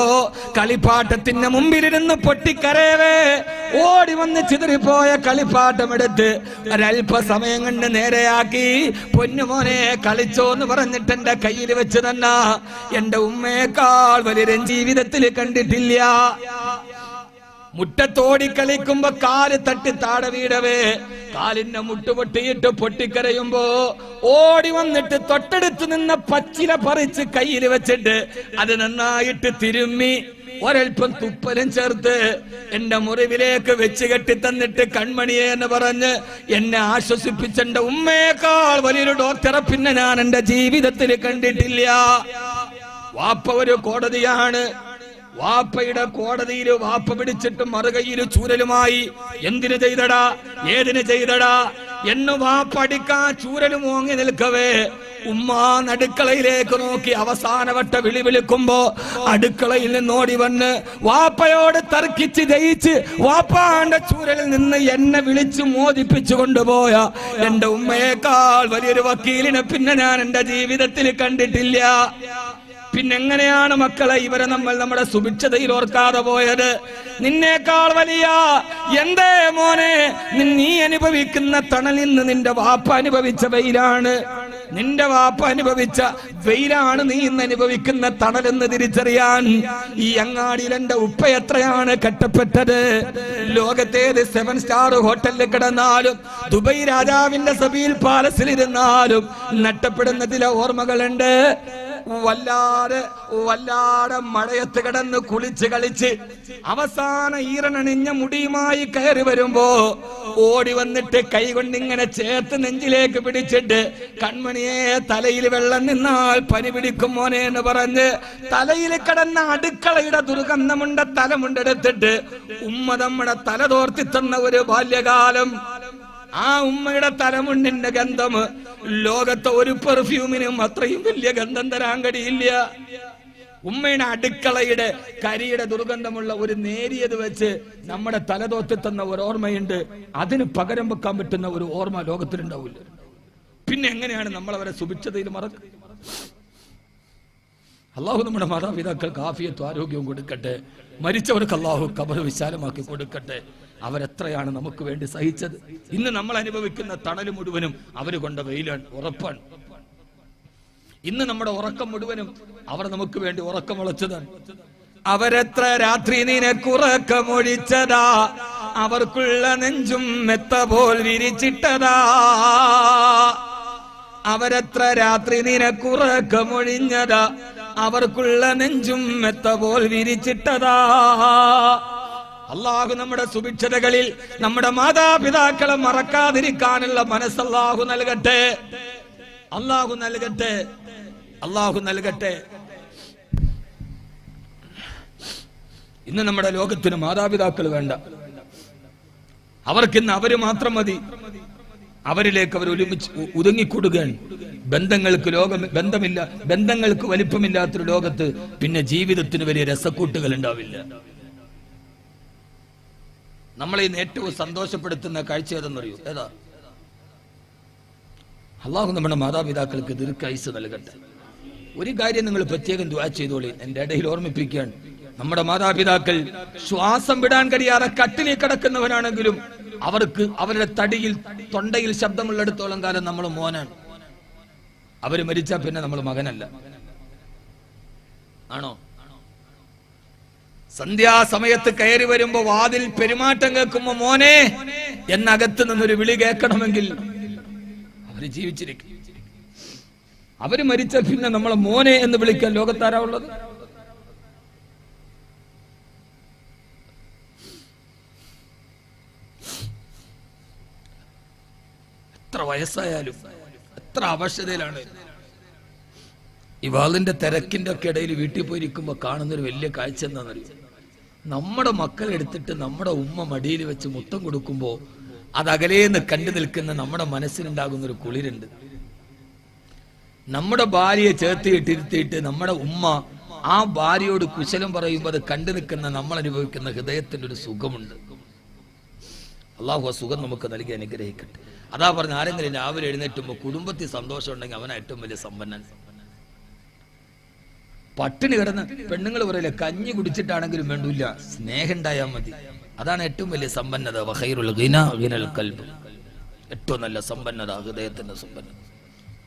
കളിപ്പാട്ടത്തിന്റെ മുമ്പിലിരുന്ന് പൊട്ടിക്കരയവേ ഓടി വന്ന് ചിതറിപ്പോയ കളിപ്പാട്ടം എടുത്ത് ഒരല്പസമയം കൊണ്ട് നേരെയാക്കി പൊന്നുമോനെ കളിച്ചോന്ന് പറഞ്ഞിട്ട് എന്റെ കയ്യിൽ വെച്ച് തന്ന എന്റെ ഉമ്മയേക്കാൾ വലിയ ജീവിതത്തിൽ കണ്ടിട്ടില്ല. മുറ്റത്തോടി കളിക്കുമ്പോ കാല് തട്ടി താഴെ വീടവേ കാലിന്റെ മുട്ടുപൊട്ടിയിട്ട് പൊട്ടിക്കരയുമ്പോ ഓടി വന്നിട്ട് തൊട്ടടുത്ത് നിന്ന പച്ചില പറിച്ച് കയ്യിൽ വെച്ചിട്ട് അത് നന്നായിട്ട് തിരുമ്മി ഒരൽപ്പം തുപ്പലും ചേർത്ത് എന്റെ മുറിവിലേക്ക് വെച്ച് കെട്ടി തന്നിട്ട് കൺമണിയെ എന്ന് പറഞ്ഞ് എന്നെ ആശ്വസിപ്പിച്ച എന്റെ ഉമ്മയേക്കാൾ വലിയൊരു ഡോക്ടറെ പിന്നെ ഞാൻ എന്റെ ജീവിതത്തിൽ കണ്ടിട്ടില്ല. വാപ്പ ഒരു കോടതിയാണ്. വാപ്പയുടെ കോടതിയിൽ വാപ്പ പിടിച്ചിട്ട് മറുകയിൽ ചൂരലുമായി എന്തിനു ചെയ്തടാ, ഏതിന് ചെയ്തടാ എന്ന് വാപ്പ അടിക്കാൻ ചൂരലും ഓങ്ങി നിൽക്കവേ ഉമ്മ അടുക്കളയിലേക്ക് നോക്കി അവസാനവട്ട വിളി വിളിക്കുമ്പോ അടുക്കളയിൽ നിന്നോടി വന്ന് വാപ്പയോട് തർക്കിച്ച് ജയിച്ച് വാപ്പാന്റെ ചൂരലിൽ നിന്ന് എന്നെ വിളിച്ചു മോദിപ്പിച്ചു കൊണ്ടുപോയ എന്റെ ഉമ്മയേക്കാൾ വലിയൊരു വക്കീലിനെ പിന്നെ ഞാൻ എന്റെ ജീവിതത്തിൽ കണ്ടിട്ടില്ല. പിന്നെങ്ങനെയാണ് മക്കളെ ഇവരെ നമ്മൾ നമ്മുടെ സുഭിക്ഷതയിൽ ഓർക്കാതെ പോയത്? നിന്നേക്കാൾ വലിയ എന്തേ മോനെ, നീ അനുഭവിക്കുന്ന തണലിൽ നിന്ന് നിന്റെ വാപ്പ അനുഭവിച്ച വെയിലാണ്, നിന്റെ വാപ്പ അനുഭവിച്ച വെയിലാണ് നീ ഇന്ന് അനുഭവിക്കുന്ന തണലെന്ന് തിരിച്ചറിയാൻ ഈ അങ്ങാടിയിൽ എന്റെ ഉപ്പ എത്രയാണ് കഷ്ടപ്പെട്ടത്. ലോകത്തേത് 7 സ്റ്റാർ ഹോട്ടലിൽ കിടന്നാലും ദുബൈ രാജാവിന്റെ സബീൽ പാലസിൽ ഇരുന്നാലും നഷ്ടപ്പെടുന്ന ചില ഓർമ്മകളുണ്ട്. വല്ലാതെ മഴയത്ത് കിടന്ന് കുളിച്ച് കളിച്ച് അവസാന ഈറനണിഞ്ഞ മുടിയുമായി കയറി വരുമ്പോ ഓടി വന്നിട്ട് കൈ കൊണ്ടിങ്ങനെ ചേർത്ത് നെഞ്ചിലേക്ക് പിടിച്ചിട്ട് കൺമണിയെ തലയിൽ വെള്ളം നിന്നാൽ പനി പിടിക്കും മോനെ എന്ന് പറഞ്ഞ് തലയിൽ കിടന്ന അടുക്കളയുടെ ദുർഗന്ധമുണ്ട തലമുണ്ടെടുത്തിട്ട് ഉമ്മ നമ്മുടെ തല തോർത്തി തന്ന ഒരു ബാല്യകാലം. ആ ഉമ്മയുടെ തലമുണ്ടിന്റെ ഗന്ധം ലോകത്തെ ഒരു പെർഫ്യൂമിനും അത്രയും വലിയ ഗന്ധം തരാൻ കഴിയില്ല. ഉമ്മയുടെ അടുക്കളയുടെ കരിയുടെ ദുർഗന്ധമുള്ള ഒരു നേരിയത് വെച്ച് നമ്മുടെ തലതോത്തി തന്ന ഒരു ഓർമ്മയുണ്ട്. അതിന് പകരം വെക്കാൻ പറ്റുന്ന ഒരു ഓർമ്മ ലോകത്തിലുണ്ടാവില്ല. പിന്നെ എങ്ങനെയാണ് നമ്മൾ അവരെ സുഭിക്ഷതയിൽ മറക്കുക? അള്ളാഹു നമ്മുടെ മാതാപിതാക്കൾക്ക് ആഫിയത്തും ആരോഗ്യവും കൊടുക്കട്ടെ. മരിച്ചവർക്ക് അള്ളാഹു ഖബർ വിശാലമാക്കി കൊടുക്കട്ടെ. അവരെത്രയാണ് നമുക്ക് വേണ്ടി സഹിച്ചത്. ഇന്ന് നമ്മൾ അനുഭവിക്കുന്ന തണൽ മുഴുവനും അവര് കൊണ്ട വെയിലാണ്, ഉറപ്പാണ്. ഇന്ന് നമ്മുടെ ഉറക്കം മുഴുവനും അവർ നമുക്ക് വേണ്ടി ഉറക്കമുളച്ചതാണ്. അവരെത്ര രാത്രി നിനക്കുറക്കമൊഴിച്ചതാ, അവർക്കുള്ള നെഞ്ചും മെത്ത പോൽ വിരിച്ചിട്ടതാ. അവരെത്ര രാത്രി നിനക്കുറക്കമൊഴിഞ്ഞതാ, അവർക്കുള്ള നെഞ്ചും മെത്ത പോൽ വിരിച്ചിട്ടതാ. അള്ളാഹു നമ്മുടെ സുഭിക്ഷതകളിൽ നമ്മുടെ മാതാപിതാക്കളെ മറക്കാതിരിക്കാനുള്ള മനസ്സ് അള്ളാഹു നൽകട്ടെ, അള്ളാഹു നൽകട്ടെ. അള്ളാഹു നൽകട്ടെ. ഇന്ന് നമ്മുടെ ലോകത്തിന് മാതാപിതാക്കൾ വേണ്ട. അവർക്കിന്ന് അവര് മാത്രം മതി. അവരിലേക്ക് അവർ ഒതുങ്ങിക്കൊടുകയാണ്. ബന്ധങ്ങൾക്ക് ബന്ധങ്ങൾക്ക് വലിപ്പമില്ലാത്തൊരു ലോകത്ത് പിന്നെ ജീവിതത്തിന് വലിയ രസക്കൂട്ടുകൾ ഉണ്ടാവില്ല. നമ്മളെ ഇന്ന് ഏറ്റവും സന്തോഷപ്പെടുത്തുന്ന കാഴ്ച ഏതെന്നറിയൂ? ഏതാ? അള്ളാഹു നമ്മുടെ മാതാപിതാക്കൾക്ക് ദീർഘായുസ്സ് നൽകട്ടെ. ഒരു കാര്യം നിങ്ങൾ പ്രത്യേകം ദുആ ചെയ്തോളി. എന്റെ ഇടയിൽ ഓർമ്മിപ്പിക്കുകയാണ്, നമ്മുടെ മാതാപിതാക്കൾ ശ്വാസം വിടാൻ കഴിയാതെ കട്ടിലിൽ കിടക്കുന്നവരാണെങ്കിലും അവർക്ക് അവരുടെ തൊണ്ടയിൽ ശബ്ദമുള്ളിടത്തോളം കാലം നമ്മൾ മോനാണ്. അവര് മരിച്ചാൽ പിന്നെ നമ്മൾ മകനല്ല. ആണോ? സന്ധ്യാസമയത്ത് കയറി വരുമ്പോ വാതിൽ പെരുമാറ്റം കേൾക്കുമ്പോ മോനെ എന്നകത്ത് നിന്നൊരു വിളി കേൾക്കണമെങ്കിൽ അവര് ജീവിച്ചിരിക്കും. അവര് മരിച്ച പിന്നെ നമ്മളെ മോനെ എന്ന് വിളിക്കാൻ ലോകത്താരാ ഉള്ളത്? എത്ര വയസ്സായാലും എത്ര അവശതയിലാണ്. ഈ വാളിന്റെ തിരക്കിന്റെ ഒക്കെ ഇടയിൽ വീട്ടിൽ പോയിരിക്കുമ്പോ കാണുന്നൊരു വലിയ കാഴ്ച എന്താണെന്നറിയോ? നമ്മുടെ മക്കളെ എടുത്തിട്ട് നമ്മുടെ ഉമ്മ മടിയിൽ വെച്ച് മുത്തം കൊടുക്കുമ്പോ അത് അകലേന്ന് കണ്ടു നിൽക്കുന്ന നമ്മുടെ മനസ്സിനുണ്ടാകുന്ന ഒരു കുളിരുണ്ട്. നമ്മുടെ ഭാര്യയെ ചേർത്തിയിട്ടിരുത്തിയിട്ട് നമ്മുടെ ഉമ്മ ആ ഭാര്യയോട് കുശലം പറയുമ്പോൾ അത് കണ്ടു നിൽക്കുന്ന നമ്മൾ അനുഭവിക്കുന്ന ഹൃദയത്തിന്റെ ഒരു സുഖമുണ്ട്. അള്ളാഹു ആ സുഖം നമുക്ക് നൽകി അനുഗ്രഹിക്കട്ടെ. അതാ പറഞ്ഞ, ആരെങ്കിലും രാവിലെ എഴുന്നേറ്റുമ്പോ കുടുംബത്തിൽ സന്തോഷം ഉണ്ടെങ്കിൽ അവനാ ഏറ്റവും വലിയ സമ്പന്നൻ. പട്ടിണി കിടന്ന് പെണ്ണുങ്ങൾ പറയില്ല, കഞ്ഞി കുടിച്ചിട്ടാണെങ്കിലും വേണ്ടില്ല, സ്നേഹം ഉണ്ടായാൽ മതി. അതാണ് ഏറ്റവും വലിയ സമ്പന്നത. വഖൈറുൽ ഗിനാ ഗിനൽ ഖൽബ്. ഏറ്റവും നല്ല സമ്പന്നത ഹൃദയത്തിന്റെ സമ്പന്നത.